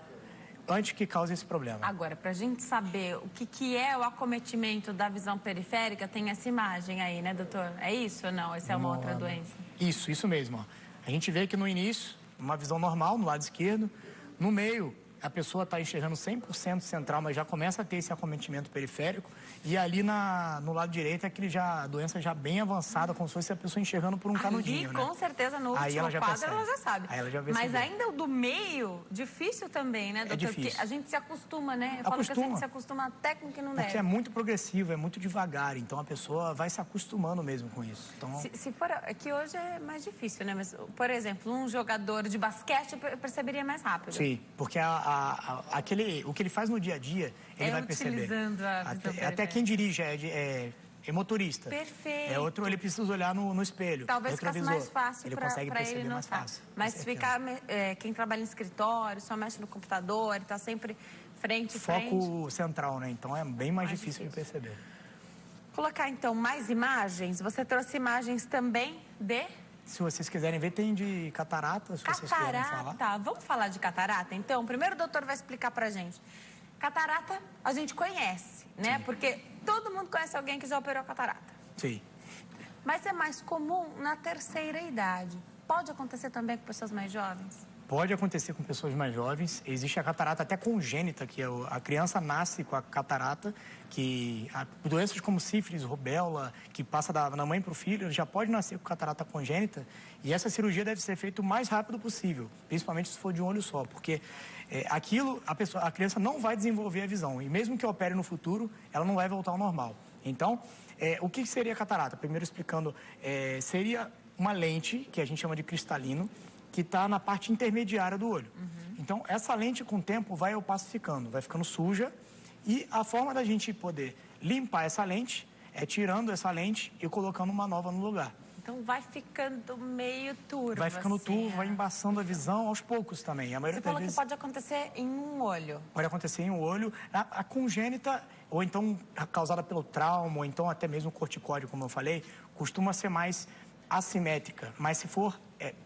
antes que cause esse problema. Agora, para a gente saber o que é o acometimento da visão periférica, tem essa imagem aí, né, doutor? É isso ou não? Essa é uma outra doença? Isso mesmo. Ó. A gente vê que no início, uma visão normal no lado esquerdo, no meio, a pessoa está enxergando 100% central, mas já começa a ter esse acometimento periférico. E ali no lado direito é a doença já bem avançada, como se fosse a pessoa enxergando por um canudinho, ali, com certeza, no último quadro ela já sabe. Aí ela já mas ainda o do meio, difícil também, né, doutor? É difícil. Porque a gente se acostuma, né? Eu falo que a gente se acostuma até com o que não deve. Porque é muito progressivo, é muito devagar, então a pessoa vai se acostumando mesmo com isso. Então... Se for, é que hoje é mais difícil, né? Mas, por exemplo, um jogador de basquete eu perceberia mais rápido. Sim, porque o que ele faz no dia a dia, ele vai perceber. Utilizando a visão até quem dirige é motorista. Perfeito. Ele precisa olhar no espelho. Talvez ficasse mais fácil ele consegue perceber mais fácil. Mas se ficar, quem trabalha em escritório, só mexe no computador, está sempre frente. Foco central, né? Então é bem mais difícil de perceber. Colocar então mais imagens. Você trouxe imagens também de... Se vocês quiserem ver, tem de catarata, se vocês quiserem falar. Vamos falar de catarata, então? Primeiro o doutor vai explicar pra gente. Catarata a gente conhece, né? Sim. Porque todo mundo conhece alguém que já operou catarata. Sim. Mas é mais comum na terceira idade. pode acontecer também com pessoas mais jovens? Pode acontecer com pessoas mais jovens. Existe a catarata até congênita, que é a criança nasce com a catarata, doenças como sífilis, rubéola, que passa da mãe para o filho, já pode nascer com catarata congênita. E essa cirurgia deve ser feita o mais rápido possível, principalmente se for de um olho só, porque a criança não vai desenvolver a visão. E mesmo que opere no futuro, ela não vai voltar ao normal. Então, o que seria catarata? Primeiro explicando, seria uma lente, que a gente chama de cristalino, que está na parte intermediária do olho. Então, essa lente, com o tempo, vai opacificando, vai ficando suja. E a forma da gente poder limpar essa lente é tirando essa lente e colocando uma nova no lugar. Então, vai ficando meio turvo. Vai ficando turvo, vai embaçando a visão aos poucos também. Você falou que pode acontecer em um olho. Pode acontecer em um olho. A congênita, ou então causada pelo trauma, ou então até mesmo corticóide, como eu falei, costuma ser mais assimétrica, mas se for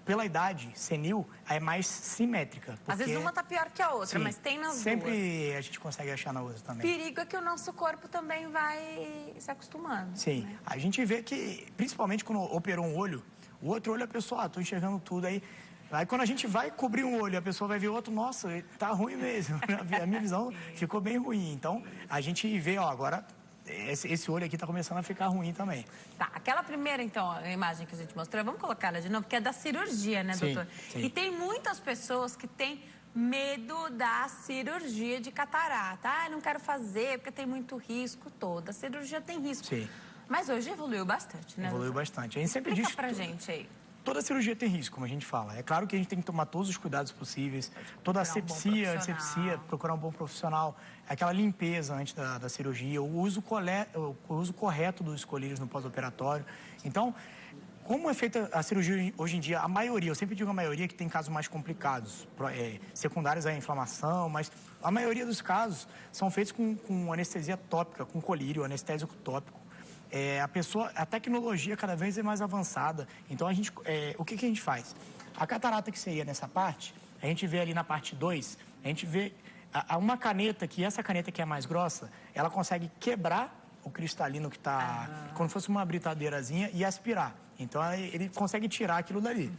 pela idade senil, é mais simétrica. Às vezes uma tá pior que a outra, mas tem nas duas. Sempre a gente consegue achar na outra também. Perigo é que o nosso corpo também vai se acostumando. Sim, né? A gente vê que, principalmente quando operou um olho, o outro olho a pessoa, tô enxergando tudo aí. Aí quando a gente vai cobrir um olho, a pessoa vai ver o outro, nossa, tá ruim mesmo. A minha visão ficou bem ruim. Então, a gente vê, agora esse olho aqui tá começando a ficar ruim também. Tá, aquela primeira, então, a imagem que a gente mostrou, vamos colocar ela de novo, que é da cirurgia, né, doutor? Sim. E tem muitas pessoas que têm medo da cirurgia de catarata. Não quero fazer porque tem muito risco. Toda cirurgia tem risco. Sim. Mas hoje evoluiu bastante, né, Evoluiu doutor? bastante. A gente sempre Explica diz... pra gente aí. Toda cirurgia tem risco, como a gente fala. É claro que a gente tem que tomar todos os cuidados possíveis. Toda asepsia, procurar um bom profissional. Aquela limpeza antes da cirurgia. O uso correto dos colírios no pós-operatório. Então, como é feita a cirurgia hoje em dia, a maioria, eu sempre digo a maioria que tem casos mais complicados, secundários à inflamação, mas a maioria dos casos são feitos com anestesia tópica, com colírio, anestésico tópico. A tecnologia cada vez é mais avançada. Então, o que a gente faz? A catarata que seria nessa parte, a gente vê ali na parte 2, a gente vê uma caneta, que essa caneta que é mais grossa, ela consegue quebrar o cristalino que está como se fosse uma britadeirazinha e aspirar. Então, ele consegue tirar aquilo dali.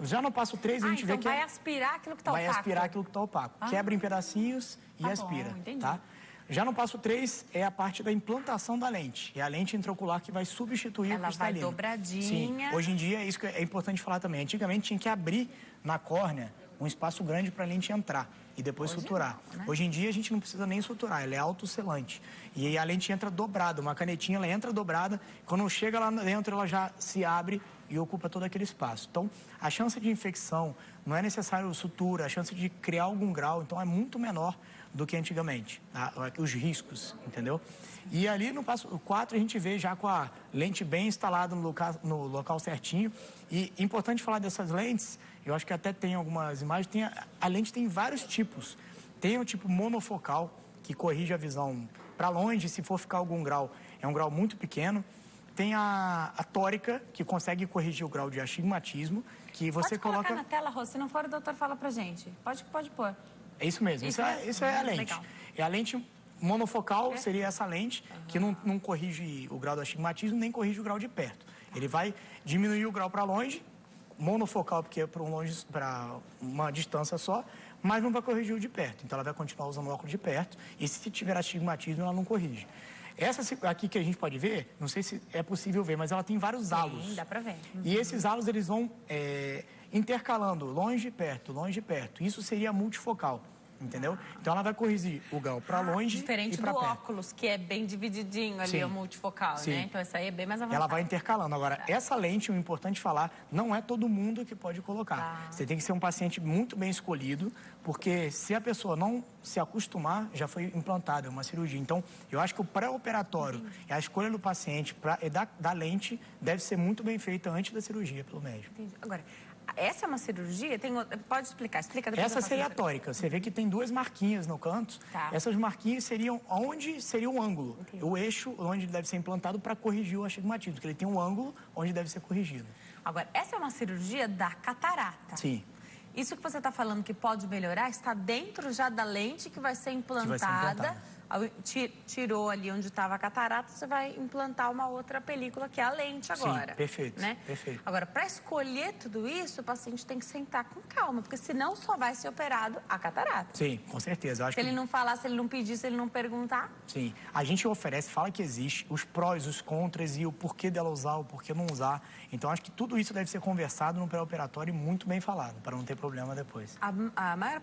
Já no passo 3, a gente vê que... vai aspirar aquilo que está opaco. Vai aspirar aquilo que está opaco. Quebra em pedacinhos e aspira. Bom, entendi. Tá? Já no passo 3 é a parte da implantação da lente. É a lente intraocular que vai substituir o cristalino. Ela vai dobradinha. Sim. Hoje em dia, isso que é importante falar também. Antigamente tinha que abrir na córnea um espaço grande para a lente entrar e depois suturar. Não, né? Hoje em dia a gente não precisa nem suturar, ela é autoselante. E a lente entra dobrada, uma canetinha ela entra dobrada, quando chega lá dentro ela já se abre e ocupa todo aquele espaço. Então, a chance de infecção, não é necessário sutura, a chance de criar algum grau, então é muito menor do que antigamente, os riscos, entendeu? E ali no passo 4 a gente vê já com a lente bem instalada no local certinho. E importante falar dessas lentes, eu acho que até tem algumas imagens, a lente tem vários tipos. Tem o tipo monofocal, que corrige a visão para longe, se for ficar algum grau, é um grau muito pequeno. Tem a tórica, que consegue corrigir o grau de astigmatismo, que você coloca... Pode colocar na tela, Rô, se não for o doutor fala pra gente. Pode pôr. É isso mesmo, isso é a lente. Legal. É a lente monofocal, seria essa lente, que não corrige o grau do astigmatismo, nem corrige o grau de perto. Ele vai diminuir o grau para longe, monofocal, porque é para uma distância só, mas não vai corrigir o de perto. Então, ela vai continuar usando o óculos de perto, e se tiver astigmatismo, ela não corrige. Essa aqui que a gente pode ver, não sei se é possível ver, mas ela tem vários halos. Sim, dá para ver. E esses halos, eles vão intercalando longe e perto, longe e perto. Isso seria multifocal, entendeu? Então, ela vai corrigir o grau para longe diferente e para do perto. óculos, que é bem divididinho ali, Sim. o multifocal, Sim. né? Então, essa aí é bem mais avançada. Ela vai intercalando. Agora, essa lente, o importante falar, não é todo mundo que pode colocar. Você tem que ser um paciente muito bem escolhido, porque se a pessoa não se acostumar, já foi implantada, é uma cirurgia. Então, eu acho que o pré-operatório e a escolha do paciente da lente deve ser muito bem feita antes da cirurgia pelo médico. Entendi. Agora, essa é uma cirurgia? Pode explicar? Explica depois. Essa seria a tórica. Você vê que tem duas marquinhas no canto. Tá. Essas marquinhas seriam onde seria o ângulo. Entendi. O eixo onde deve ser implantado para corrigir o astigmatismo, porque ele tem um ângulo onde deve ser corrigido. Agora, essa é uma cirurgia da catarata. Sim. Isso que você está falando que pode melhorar está dentro já da lente que vai ser implantada tirou ali onde estava a catarata, você vai implantar uma outra película, que é a lente agora. Sim, perfeito, né? perfeito. Agora, para escolher tudo isso, o paciente tem que sentar com calma, porque senão só vai ser operado a catarata. Sim, com certeza. Eu acho se ele não falar, se ele não pedir, se ele não perguntar... Sim, a gente oferece, fala que existe, os prós, os contras e o porquê dela usar, o porquê não usar. Então, acho que tudo isso deve ser conversado no pré-operatório e muito bem falado, para não ter problema depois.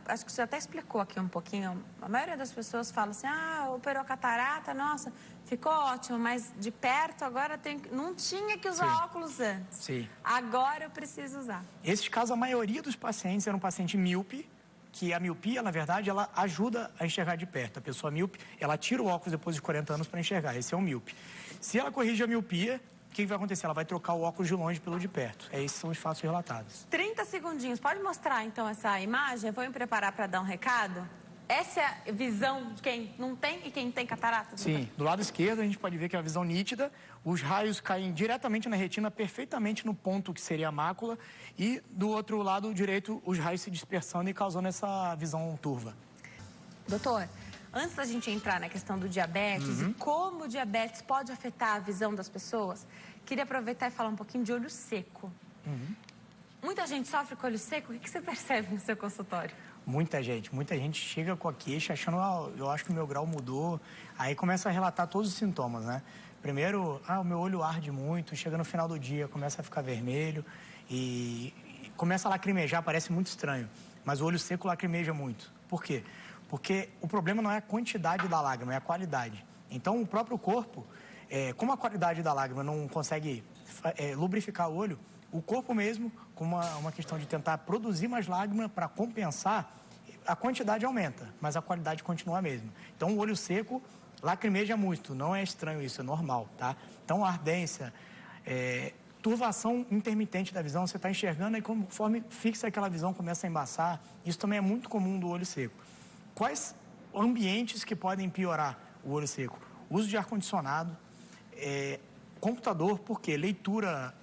Acho que você até explicou aqui um pouquinho. A maioria das pessoas fala assim, operou a catarata, nossa, ficou ótimo, mas de perto agora não tinha que usar óculos antes. Sim. Agora eu preciso usar. Esses casos, a maioria dos pacientes era um paciente míope, que a miopia, na verdade, ela ajuda a enxergar de perto. A pessoa míope, ela tira o óculos depois de 40 anos para enxergar. Esse é um míope. Se ela corrige a miopia, o que vai acontecer? Ela vai trocar o óculos de longe pelo de perto. Esses são os fatos relatados. 30 segundinhos. Pode mostrar, então, essa imagem? Eu vou me preparar para dar um recado. Essa é a visão de quem não tem e quem tem catarata? Sim. Do lado esquerdo, a gente pode ver que é a visão nítida. Os raios caem diretamente na retina, perfeitamente no ponto que seria a mácula. E do outro lado direito, os raios se dispersando e causando essa visão turva. Doutor, antes da gente entrar na questão do diabetes e como o diabetes pode afetar a visão das pessoas, queria aproveitar e falar um pouquinho de olho seco. Muita gente sofre com olho seco. O que você percebe no seu consultório? Muita gente chega com a queixa achando, eu acho que o meu grau mudou. Aí começa a relatar todos os sintomas, né? Primeiro, o meu olho arde muito, chega no final do dia, começa a ficar vermelho e começa a lacrimejar, parece muito estranho. Mas o olho seco lacrimeja muito. Por quê? Porque o problema não é a quantidade da lágrima, é a qualidade. Então, o próprio corpo, como a qualidade da lágrima não consegue lubrificar o olho, o corpo mesmo, com uma questão de tentar produzir mais lágrima para compensar, a quantidade aumenta, mas a qualidade continua a mesma. Então, o olho seco lacrimeja muito, não é estranho isso, é normal, tá? Então, a ardência, turvação intermitente da visão, você está enxergando e conforme fixa aquela visão, começa a embaçar. Isso também é muito comum do olho seco. Quais ambientes que podem piorar o olho seco? Uso de ar-condicionado, computador, porque leitura...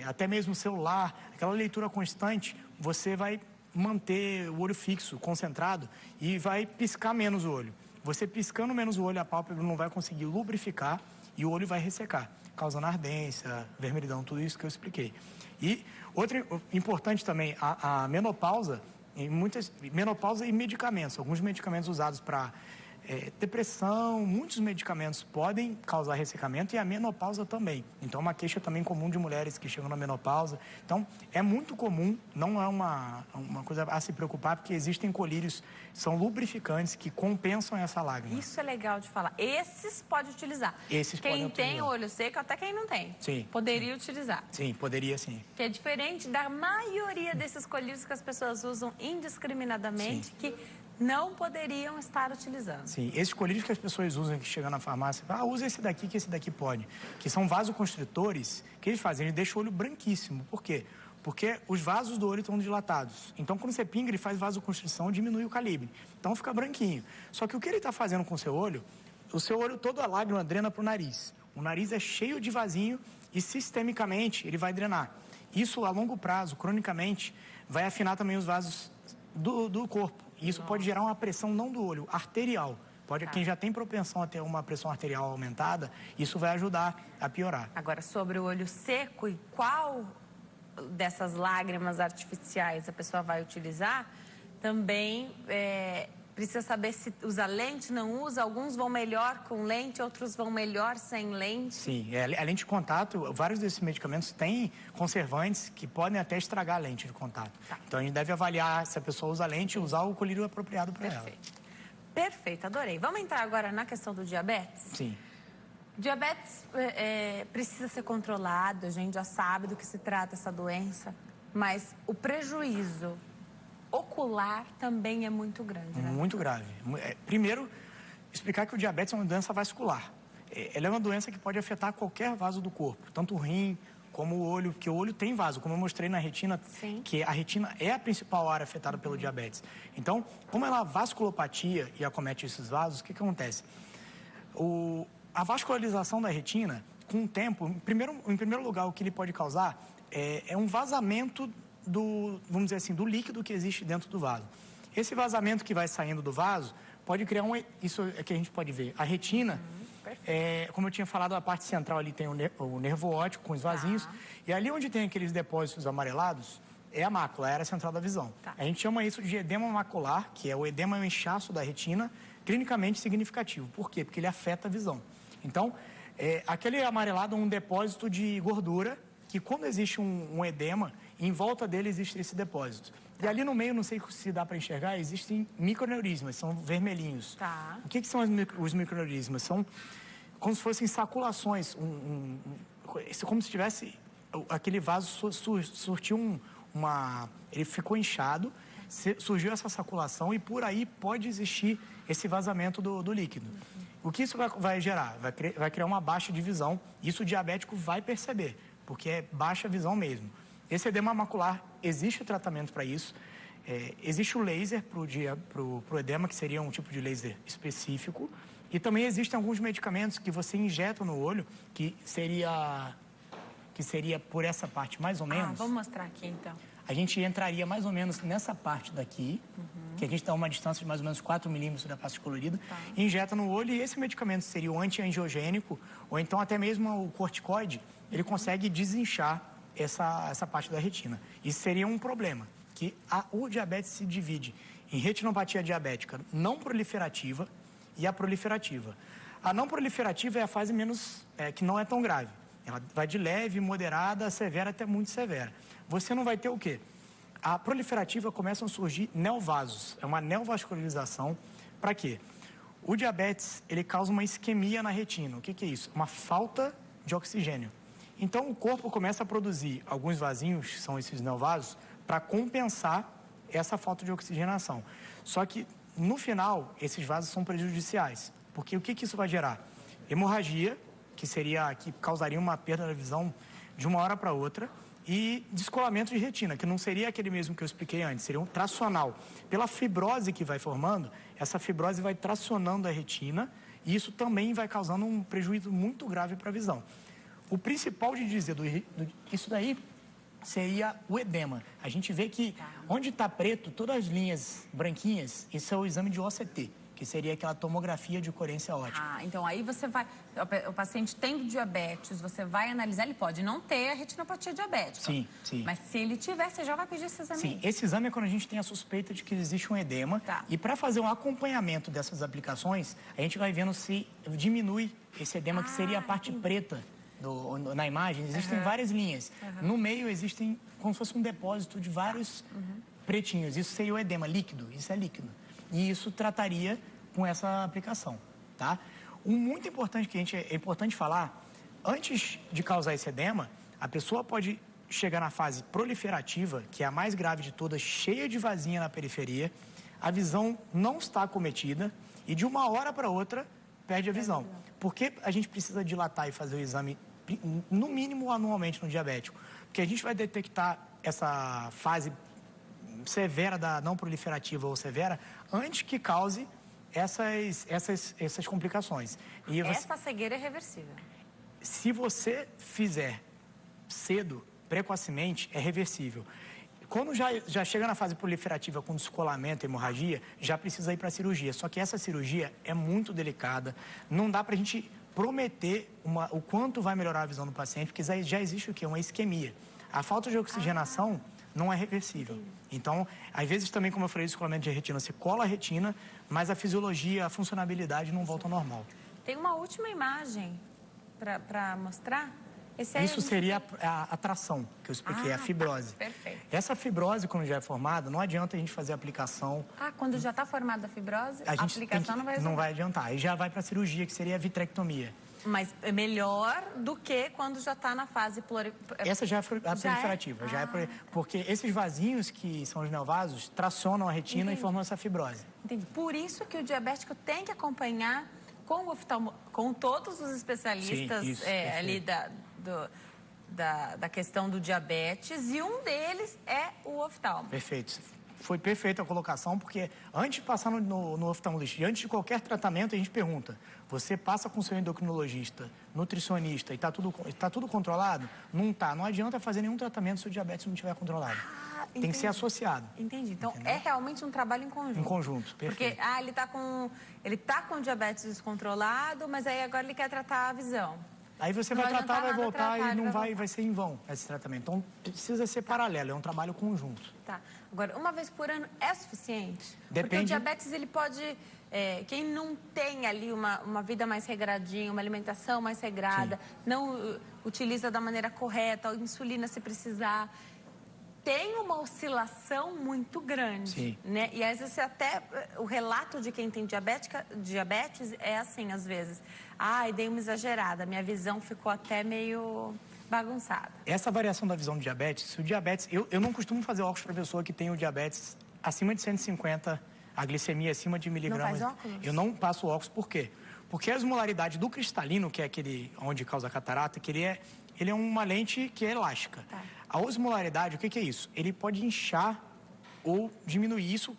até mesmo celular, aquela leitura constante, você vai manter o olho fixo, concentrado e vai piscar menos o olho. Você piscando menos o olho, a pálpebra não vai conseguir lubrificar e o olho vai ressecar, causando ardência, vermelhidão, tudo isso que eu expliquei. E outra importante também, a menopausa, menopausa e medicamentos. Alguns medicamentos usados para depressão, muitos medicamentos podem causar ressecamento e a menopausa também. Então, é uma queixa também comum de mulheres que chegam na menopausa. Então, é muito comum, não é uma coisa a se preocupar, porque existem colírios, são lubrificantes que compensam essa lágrima. Isso é legal de falar. Esses pode utilizar. Esses quem podem tem utilizar. Olho seco, até quem não tem. Sim. Poderia utilizar. Sim, poderia sim. Que é diferente da maioria desses colírios que as pessoas usam indiscriminadamente, Sim. que não poderiam estar utilizando. Sim, esses colírios que as pessoas usam, que chegam na farmácia, usa esse daqui que esse daqui pode. Que são vasoconstritores, que eles fazem, eles deixam o olho branquíssimo. Por quê? Porque os vasos do olho estão dilatados. Então, quando você pinga, ele faz vasoconstrição e diminui o calibre. Então, fica branquinho. Só que o que ele está fazendo com o seu olho toda a lágrima drena para o nariz. O nariz é cheio de vasinho e, sistemicamente, ele vai drenar. Isso, a longo prazo, cronicamente, vai afinar também os vasos do corpo. E isso pode gerar uma pressão não do olho, arterial. Quem já tem propensão a ter uma pressão arterial aumentada, isso vai ajudar a piorar. Agora, sobre o olho seco e qual dessas lágrimas artificiais a pessoa vai utilizar, também precisa saber se usa lente, não usa. Alguns vão melhor com lente, outros vão melhor sem lente. Sim, a lente de contato, vários desses medicamentos têm conservantes que podem até estragar a lente de contato. Tá. Então, a gente deve avaliar se a pessoa usa lente e usar o colírio apropriado para ela. Perfeito, adorei. Vamos entrar agora na questão do diabetes? Sim. Diabetes precisa ser controlado, a gente já sabe do que se trata essa doença, mas o prejuízo ocular também é muito grande, né? Muito grave. Primeiro, explicar que o diabetes é uma doença vascular. Ela é uma doença que pode afetar qualquer vaso do corpo, tanto o rim como o olho, porque o olho tem vaso, como eu mostrei na retina, Sim. que a retina é a principal área afetada pelo diabetes. Então, como ela é vasculopatia e acomete esses vasos, o que acontece? A vascularização da retina, com o tempo, em primeiro lugar, o que ele pode causar é um vazamento vamos dizer assim, do líquido que existe dentro do vaso. Esse vazamento que vai saindo do vaso pode criar isso é que a gente pode ver. A retina, como eu tinha falado, a parte central ali tem o nervo óptico com os vasinhos. E ali onde tem aqueles depósitos amarelados, é a mácula, a área central da visão. A gente chama isso de edema macular, que é o edema e o inchaço da retina, clinicamente significativo. Por quê? Porque ele afeta a visão. Então, aquele amarelado é um depósito de gordura, que quando existe um edema, em volta dele existe esse depósito. E ali no meio, não sei se dá para enxergar, existem microaneurismas, são vermelhinhos. O que são os microaneurismas? São como se fossem saculações, como se tivesse aquele vaso surtiu ele ficou inchado, surgiu essa saculação e por aí pode existir esse vazamento do líquido. O que isso vai gerar? Vai criar uma baixa de visão. Isso o diabético vai perceber, porque é baixa visão mesmo. Esse edema macular, existe tratamento para isso. Existe o laser para o edema, que seria um tipo de laser específico. E também existem alguns medicamentos que você injeta no olho, que seria por essa parte mais ou menos. Vamos mostrar aqui então. A gente entraria mais ou menos nessa parte daqui, que a gente dá uma distância de mais ou menos 4 milímetros da face colorida, injeta no olho, e esse medicamento seria o anti-angiogênico, ou então até mesmo o corticoide, ele consegue desinchar essa parte da retina. Isso seria um problema, que o diabetes se divide em retinopatia diabética não proliferativa e a proliferativa. A não proliferativa é a fase menos, que não é tão grave. Ela vai de leve, moderada, severa até muito severa. Você não vai ter o quê? A proliferativa começam a surgir neovasos. É uma neovascularização. Para quê? O diabetes, ele causa uma isquemia na retina. O que é isso? Uma falta de oxigênio. Então, o corpo começa a produzir alguns vasinhos, que são esses neovasos, para compensar essa falta de oxigenação. Só que, no final, esses vasos são prejudiciais. Porque o que isso vai gerar? Hemorragia, que causaria uma perda da visão de uma hora para outra, e descolamento de retina, que não seria aquele mesmo que eu expliquei antes, seria um tracional. Pela fibrose que vai formando, essa fibrose vai tracionando a retina, e isso também vai causando um prejuízo muito grave para a visão. O principal de dizer isso daí seria o edema. A gente vê que onde está preto, todas as linhas branquinhas, isso é o exame de OCT, que seria aquela tomografia de coerência óptica. Então aí você vai, o paciente tendo diabetes, você vai analisar, ele pode não ter a retinopatia diabética. Sim, sim. Mas se ele tiver, você já vai pedir esse exame. Sim, esse exame é quando a gente tem a suspeita de que existe um edema. E para fazer um acompanhamento dessas aplicações, a gente vai vendo se diminui esse edema, que seria a parte preta na imagem. Existem várias linhas. No meio existem como se fosse um depósito de vários pretinhos. Isso seria o edema líquido, isso é líquido. E isso trataria com essa aplicação, tá? O muito importante que é importante falar, antes de causar esse edema, a pessoa pode chegar na fase proliferativa, que é a mais grave de todas, cheia de vasinha na periferia, a visão não está acometida e de uma hora para outra perde a visão. Por que a gente precisa dilatar e fazer o exame, no mínimo anualmente no diabético? Porque a gente vai detectar essa fase severa da não proliferativa ou severa antes que cause essas complicações. E essa cegueira é reversível. Se você fizer cedo, precocemente, é reversível. Quando já chega na fase proliferativa com descolamento, hemorragia, já precisa ir para a cirurgia. Só que essa cirurgia é muito delicada, não dá para a gente prometer o quanto vai melhorar a visão do paciente, porque já existe o quê? Uma isquemia. A falta de oxigenação não é reversível. Então, às vezes também, como eu falei, descolamento de retina, você cola a retina, mas a fisiologia, a funcionabilidade não volta ao normal. Tem uma última imagem para mostrar? Isso seria a tração, que eu expliquei, a fibrose. Perfeito. Essa fibrose, quando já é formada, não adianta a gente fazer a aplicação. Quando já está formada a fibrose, a aplicação não vai resolver. Não vai adiantar. Aí já vai para a cirurgia, que seria a vitrectomia. Mas é melhor do que quando já está na fase Essa já é a proliferativa. Porque esses vasinhos, que são os neovasos, tracionam a retina e formam essa fibrose. Entendi. Por isso que o diabético tem que acompanhar com todos os especialistas ali da questão do diabetes, e um deles é o oftalmo. Perfeito. foi perfeita a colocação, porque antes de passar no oftalmologista, antes de qualquer tratamento, a gente pergunta, você passa com seu endocrinologista, nutricionista e tá tudo controlado? Não tá. Não adianta fazer nenhum tratamento se o diabetes não estiver controlado. Tem que ser associado. Entendi. Então, entendeu? é realmente um trabalho em conjunto. Em conjunto, perfeito. Porque, ele tá com diabetes descontrolado, mas aí agora ele quer tratar a visão. Aí você vai tratar, vai voltar e não vai ser em vão esse tratamento. Então, precisa ser paralelo, é um trabalho conjunto. Tá. Agora, uma vez por ano é suficiente? Depende. Porque o diabetes, ele pode... quem não tem ali uma vida mais regradinha, uma alimentação mais regrada, não utiliza da maneira correta, a insulina se precisar... Tem uma oscilação muito grande, Sim. né? E às vezes até o relato de quem tem diabetes é assim, às vezes. Ai, dei uma exagerada, minha visão ficou até meio bagunçada. Essa variação da visão do diabetes, se o diabetes... Eu não costumo fazer óculos para pessoa que tem o diabetes acima de 150, a glicemia acima de miligramas. Não faz óculos? Eu não passo óculos, por quê? Porque a osmolaridade do cristalino, que é aquele onde causa catarata, que ele é uma lente que é elástica. Tá. A osmolaridade, o que é isso? Ele pode inchar ou diminuir isso,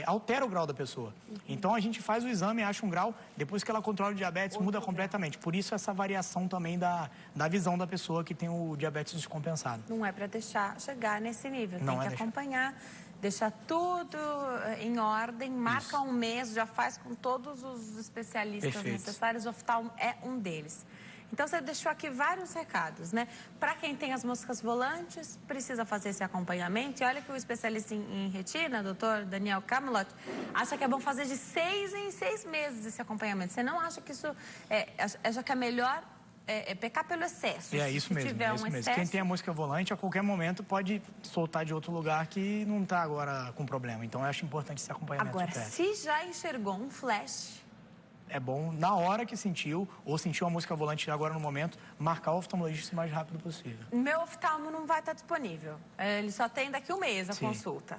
altera o grau da pessoa. Então, a gente faz o exame, acha um grau, depois que ela controla o diabetes, muda completamente. Por isso, essa variação também da visão da pessoa que tem o diabetes descompensado. Não é para deixar chegar nesse nível, Não tem que acompanhar, deixar tudo em ordem, marca um mês, já faz com todos os especialistas necessários, o oftalmo é um deles. Então, você deixou aqui vários recados, né? Para quem tem as moscas volantes, precisa fazer esse acompanhamento. E olha que o especialista em retina, doutor Daniel Camelot, acha que é bom fazer de 6 em 6 meses esse acompanhamento. Você não acha que isso... acha que é melhor pecar pelo excesso? É isso mesmo, tiver um excesso... Quem tem a mosca volante, a qualquer momento, pode soltar de outro lugar que não está agora com problema. Então, eu acho importante esse acompanhamento. Agora, se já enxergou um flash... É bom, na hora que sentiu, ou sentiu a mosca volante agora no momento, marcar o oftalmologista o mais rápido possível. Meu oftalmo não vai estar disponível. Ele só tem daqui um mês a consulta.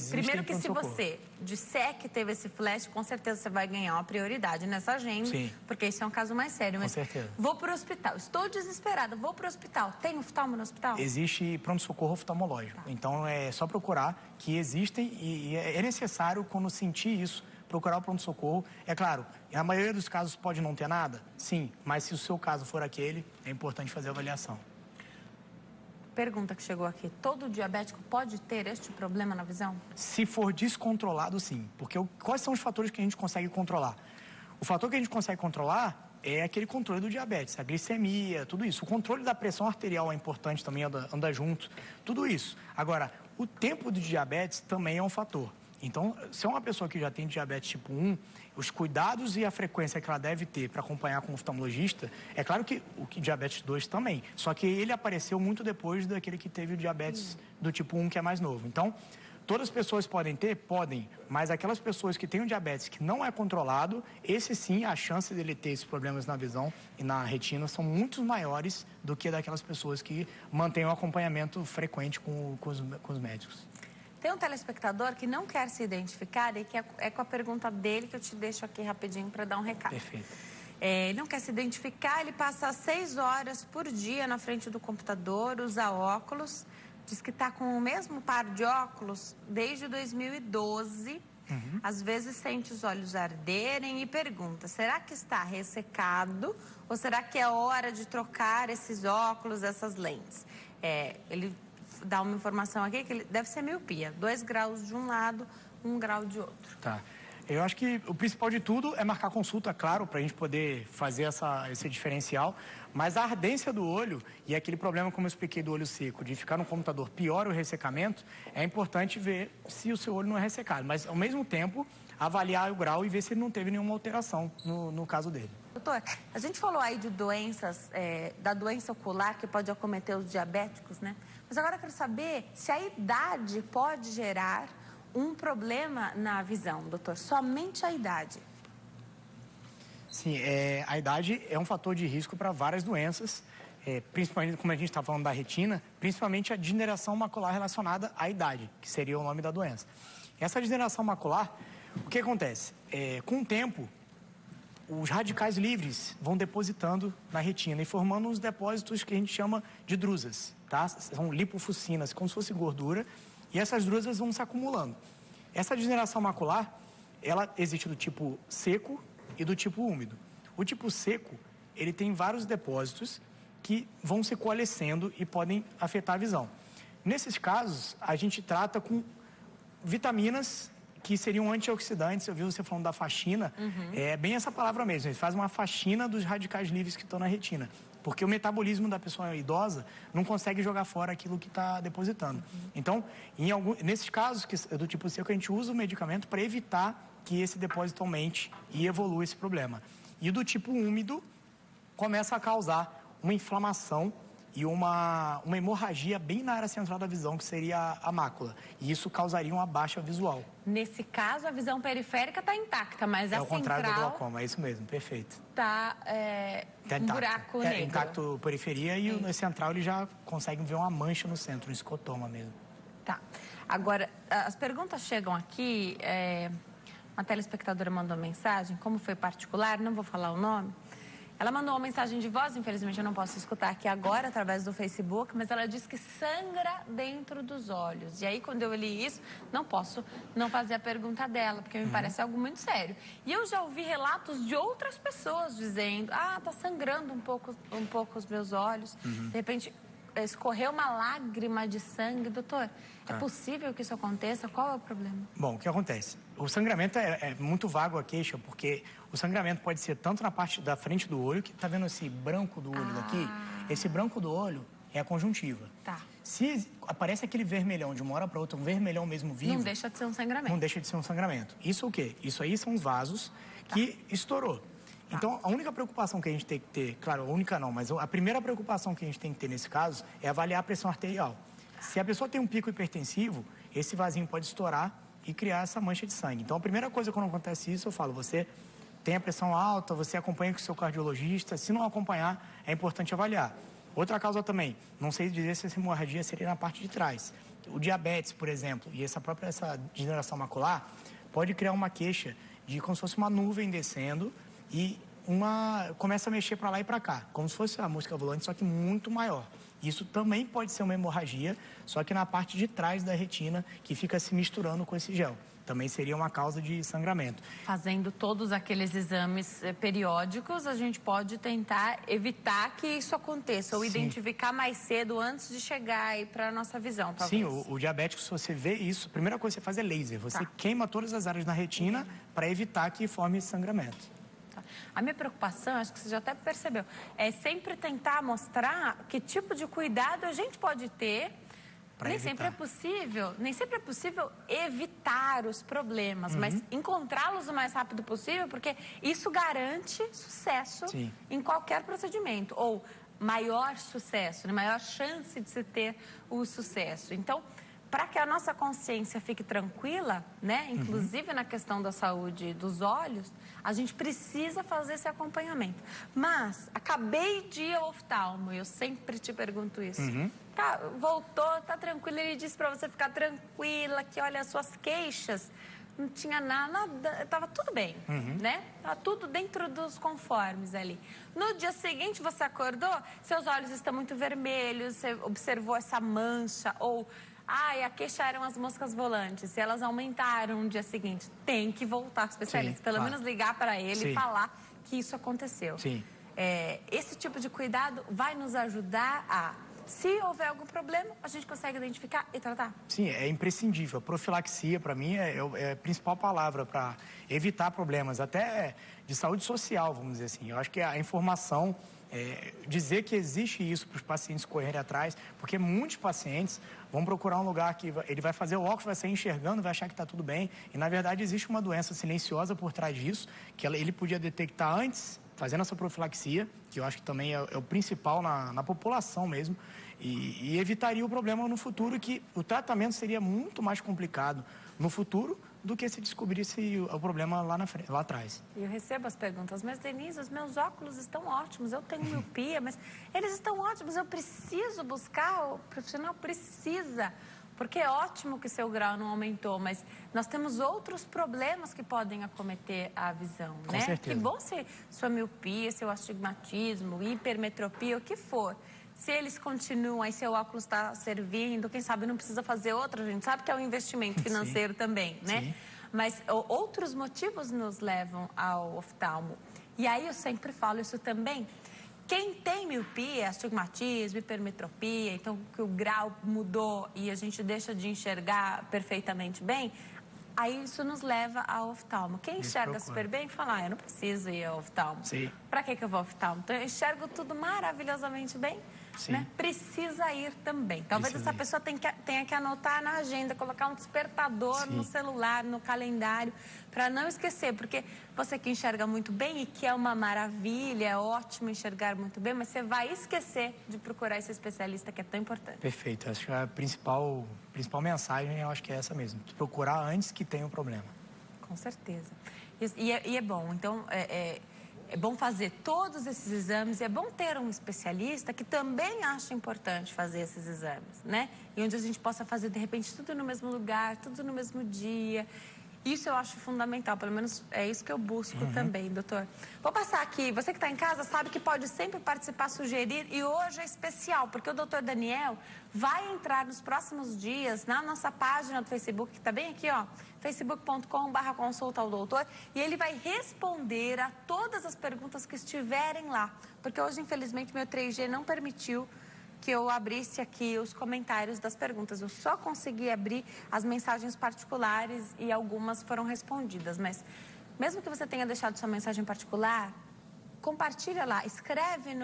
Primeiro que se você disser que teve esse flash, com certeza você vai ganhar uma prioridade nessa agenda. Sim. Porque isso é um caso mais sério. Com certeza. Vou para o hospital. Estou desesperada. Vou para o hospital. Tem oftalmo no hospital? Existe pronto-socorro oftalmológico. Tá. Então, é só procurar que existem e é necessário, quando sentir isso, procurar o pronto-socorro. É claro, a maioria dos casos pode não ter nada, sim, mas se o seu caso for aquele, é importante fazer a avaliação. Pergunta que chegou aqui, todo diabético pode ter este problema na visão? Se for descontrolado, sim, porque quais são os fatores que a gente consegue controlar? O fator que a gente consegue controlar é aquele controle do diabetes, a glicemia, tudo isso. O controle da pressão arterial é importante também, anda junto, tudo isso. Agora, o tempo do diabetes também é um fator. Então, se é uma pessoa que já tem diabetes tipo 1, os cuidados e a frequência que ela deve ter para acompanhar com o oftalmologista, é claro que o diabetes 2 também, só que ele apareceu muito depois daquele que teve o diabetes do tipo 1, que é mais novo. Então, todas as pessoas podem ter? Podem, mas aquelas pessoas que têm o diabetes que não é controlado, esse sim, a chance dele ter esses problemas na visão e na retina são muito maiores do que daquelas pessoas que mantêm um acompanhamento frequente com os médicos. Tem um telespectador que não quer se identificar e que é com a pergunta dele que eu te deixo aqui rapidinho para dar um recado. Perfeito. Ele não quer se identificar, ele passa 6 horas por dia na frente do computador, usa óculos, diz que está com o mesmo par de óculos desde 2012. Às vezes sente os olhos arderem e pergunta, será que está ressecado ou será que é hora de trocar esses óculos, essas lentes? Ele dá uma informação aqui que ele deve ser miopia, 2 graus de um lado, 1 grau de outro. Tá. Eu acho que o principal de tudo é marcar consulta, claro, para a gente poder fazer esse diferencial. Mas a ardência do olho e aquele problema, como eu expliquei, do olho seco, de ficar no computador, piora o ressecamento, é importante ver se o seu olho não é ressecado. Mas, ao mesmo tempo, avaliar o grau e ver se ele não teve nenhuma alteração no caso dele. Doutor, a gente falou aí de doenças, da doença ocular que pode acometer os diabéticos, né? Mas agora eu quero saber se a idade pode gerar um problema na visão, doutor. Somente a idade. Sim, a idade é um fator de risco para várias doenças, principalmente, como a gente está falando da retina, principalmente a degeneração macular relacionada à idade, que seria o nome da doença. Essa degeneração macular, o que acontece? Com o tempo, os radicais livres vão depositando na retina e formando uns depósitos que a gente chama de drusas, tá? São lipofucinas, como se fosse gordura, e essas drupas vão se acumulando. Essa degeneração macular, ela existe do tipo seco e do tipo úmido. O tipo seco, ele tem vários depósitos que vão se coalescendo e podem afetar a visão. Nesses casos, a gente trata com vitaminas que seriam antioxidantes. Eu vi você falando da faxina, é bem essa palavra mesmo, ele faz uma faxina dos radicais livres que estão na retina, porque o metabolismo da pessoa idosa não consegue jogar fora aquilo que está depositando. Então, nesses casos do tipo seco, a gente usa o medicamento para evitar que esse depósito aumente e evolua esse problema. E do tipo úmido, começa a causar uma inflamação e uma hemorragia bem na área central da visão, que seria a mácula. E isso causaria uma baixa visual. Nesse caso, a visão periférica está intacta, mas a central... É o contrário do glaucoma, é isso mesmo, perfeito. Tá um buraco negro. É intacto a periferia e no central ele já consegue ver uma mancha no centro, um escotoma mesmo. Tá. Agora, as perguntas chegam aqui, uma telespectadora mandou mensagem, como foi particular, não vou falar o nome. Ela mandou uma mensagem de voz, infelizmente eu não posso escutar aqui agora, através do Facebook, mas ela disse que sangra dentro dos olhos. E aí, quando eu li isso, não posso não fazer a pergunta dela, porque me parece algo muito sério. E eu já ouvi relatos de outras pessoas dizendo, tá sangrando um pouco os meus olhos. De repente, escorreu uma lágrima de sangue. Doutor, é possível que isso aconteça? Qual é o problema? Bom, o que acontece? O sangramento é muito vago a queixa, porque o sangramento pode ser tanto na parte da frente do olho, que tá vendo esse branco do olho daqui? Esse branco do olho é a conjuntiva. Tá. Se aparece aquele vermelhão de uma hora para outra, um vermelhão mesmo vivo... Não deixa de ser um sangramento. Não deixa de ser um sangramento. Isso o quê? Isso aí são vasos que estourou. Então, a única preocupação que a gente tem que ter, claro, a única não, mas a primeira preocupação que a gente tem que ter nesse caso é avaliar a pressão arterial. Se a pessoa tem um pico hipertensivo, esse vasinho pode estourar e criar essa mancha de sangue. Então, a primeira coisa quando acontece isso, eu falo, você tem a pressão alta, você acompanha com o seu cardiologista, se não acompanhar, é importante avaliar. Outra causa também, não sei dizer se essa hemorragia seria na parte de trás. O diabetes, por exemplo, e essa degeneração macular, pode criar uma queixa de como se fosse uma nuvem descendo e começa a mexer para lá e para cá, como se fosse a mosca volante, só que muito maior. Isso também pode ser uma hemorragia, só que na parte de trás da retina, que fica se misturando com esse gel. Também seria uma causa de sangramento. Fazendo todos aqueles exames periódicos, a gente pode tentar evitar que isso aconteça, ou identificar mais cedo antes de chegar para a nossa visão, talvez. Sim, o diabético, se você vê isso, a primeira coisa que você faz é laser. Você queima todas as áreas na retina para evitar que forme esse sangramento. A minha preocupação, acho que você já até percebeu, é sempre tentar mostrar que tipo de cuidado a gente pode ter. Nem sempre é possível evitar os problemas, mas encontrá-los o mais rápido possível, porque isso garante sucesso em qualquer procedimento, ou maior sucesso, maior chance de se ter o sucesso. Então, para que a nossa consciência fique tranquila, né, inclusive na questão da saúde dos olhos, a gente precisa fazer esse acompanhamento. Mas, acabei de ir ao oftalmo, eu sempre te pergunto isso. Voltou, tá tranquilo, ele disse para você ficar tranquila, que olha, as suas queixas, não tinha nada, tava tudo bem, né? Tava tudo dentro dos conformes ali. No dia seguinte, você acordou, seus olhos estão muito vermelhos, você observou essa mancha, ou... a queixa eram as moscas volantes. Se elas aumentaram no dia seguinte, tem que voltar ao especialista. Pelo menos ligar para ele e falar que isso aconteceu. Esse tipo de cuidado vai nos ajudar a... Se houver algum problema, a gente consegue identificar e tratar? Sim, é imprescindível. A profilaxia, para mim, é a principal palavra para evitar problemas, até de saúde social, vamos dizer assim. Eu acho que a informação... dizer que existe isso para os pacientes correrem atrás, porque muitos pacientes vão procurar um lugar que ele vai fazer o óculos, vai sair enxergando, vai achar que está tudo bem, e na verdade existe uma doença silenciosa por trás disso, que ele podia detectar antes, fazendo essa profilaxia, que eu acho que também é o principal na população mesmo, e evitaria o problema no futuro, que o tratamento seria muito mais complicado no futuro do que se descobrisse o problema lá atrás. E eu recebo as perguntas, mas Denise, os meus óculos estão ótimos, eu tenho miopia, mas eles estão ótimos, eu preciso buscar, o profissional precisa, porque é ótimo que seu grau não aumentou, mas nós temos outros problemas que podem acometer a visão, né? Com certeza. Que bom se sua miopia, seu astigmatismo, hipermetropia, o que for, Se eles continuam, aí seu óculos está servindo, quem sabe não precisa fazer outro, a gente sabe que é um investimento financeiro também, né? Sim. Mas outros motivos nos levam ao oftalmo. E aí eu sempre falo isso também. Quem tem miopia, astigmatismo, hipermetropia, então que o grau mudou e a gente deixa de enxergar perfeitamente bem, aí isso nos leva ao oftalmo. Quem enxerga super bem fala, eu não preciso ir ao oftalmo. Sim. Pra que eu vou ao oftalmo? Então eu enxergo tudo maravilhosamente bem, né? Precisa ir também. Talvez essa pessoa tenha que anotar na agenda, colocar um despertador no celular, no calendário, para não esquecer, porque você que enxerga muito bem e que é uma maravilha, é ótimo enxergar muito bem, mas você vai esquecer de procurar esse especialista que é tão importante. Perfeito. Acho que a principal mensagem, eu acho que é essa mesmo. Procurar antes que tenha um problema. Com certeza. E é bom. Então, é bom fazer todos esses exames e é bom ter um especialista que também acha importante fazer esses exames, né? E onde a gente possa fazer, de repente, tudo no mesmo lugar, tudo no mesmo dia. Isso eu acho fundamental, pelo menos é isso que eu busco também, doutor. Vou passar aqui, você que está em casa sabe que pode sempre participar, sugerir, e hoje é especial, porque o doutor Daniel vai entrar nos próximos dias na nossa página do Facebook, que está bem aqui, ó, facebook.com/consulta ao doutor, e ele vai responder a todas as perguntas que estiverem lá, porque hoje, infelizmente, meu 3G não permitiu que eu abrisse aqui os comentários das perguntas. Eu só consegui abrir as mensagens particulares e algumas foram respondidas. Mas mesmo que você tenha deixado sua mensagem particular, compartilha lá, escreve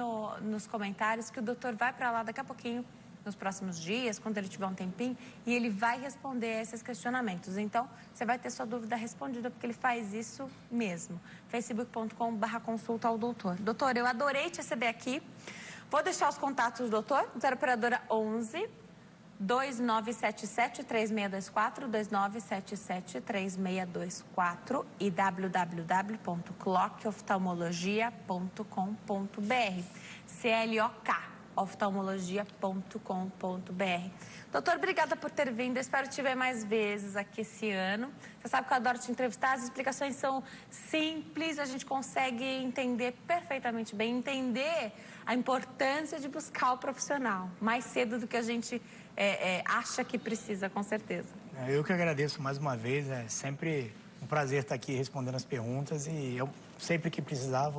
nos comentários que o doutor vai para lá daqui a pouquinho, nos próximos dias, quando ele tiver um tempinho, e ele vai responder a esses questionamentos. Então, você vai ter sua dúvida respondida, porque ele faz isso mesmo. facebook.com/consulta ao doutor. Doutor, eu adorei te receber aqui. Vou deixar os contatos do doutor, 0 operadora 11 2977-3624, 2977-3624 e www.clockoftalmologia.com.br. CLOK, oftalmologia.com.br. Doutor, obrigada por ter vindo. Espero te ver mais vezes aqui esse ano. Você sabe que eu adoro te entrevistar. As explicações são simples, a gente consegue entender perfeitamente bem, entender a importância de buscar o profissional mais cedo do que a gente acha que precisa, com certeza. Eu que agradeço mais uma vez. É sempre um prazer estar aqui respondendo as perguntas e eu sempre que precisar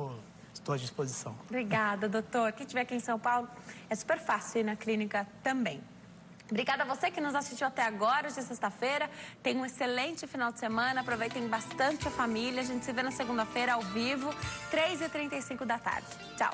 estou à disposição. Obrigada, doutor. Quem estiver aqui em São Paulo, é super fácil ir na clínica também. Obrigada a você que nos assistiu até agora, hoje é sexta-feira. Tenha um excelente final de semana. Aproveitem bastante a família. A gente se vê na segunda-feira ao vivo, 3h35 da tarde. Tchau.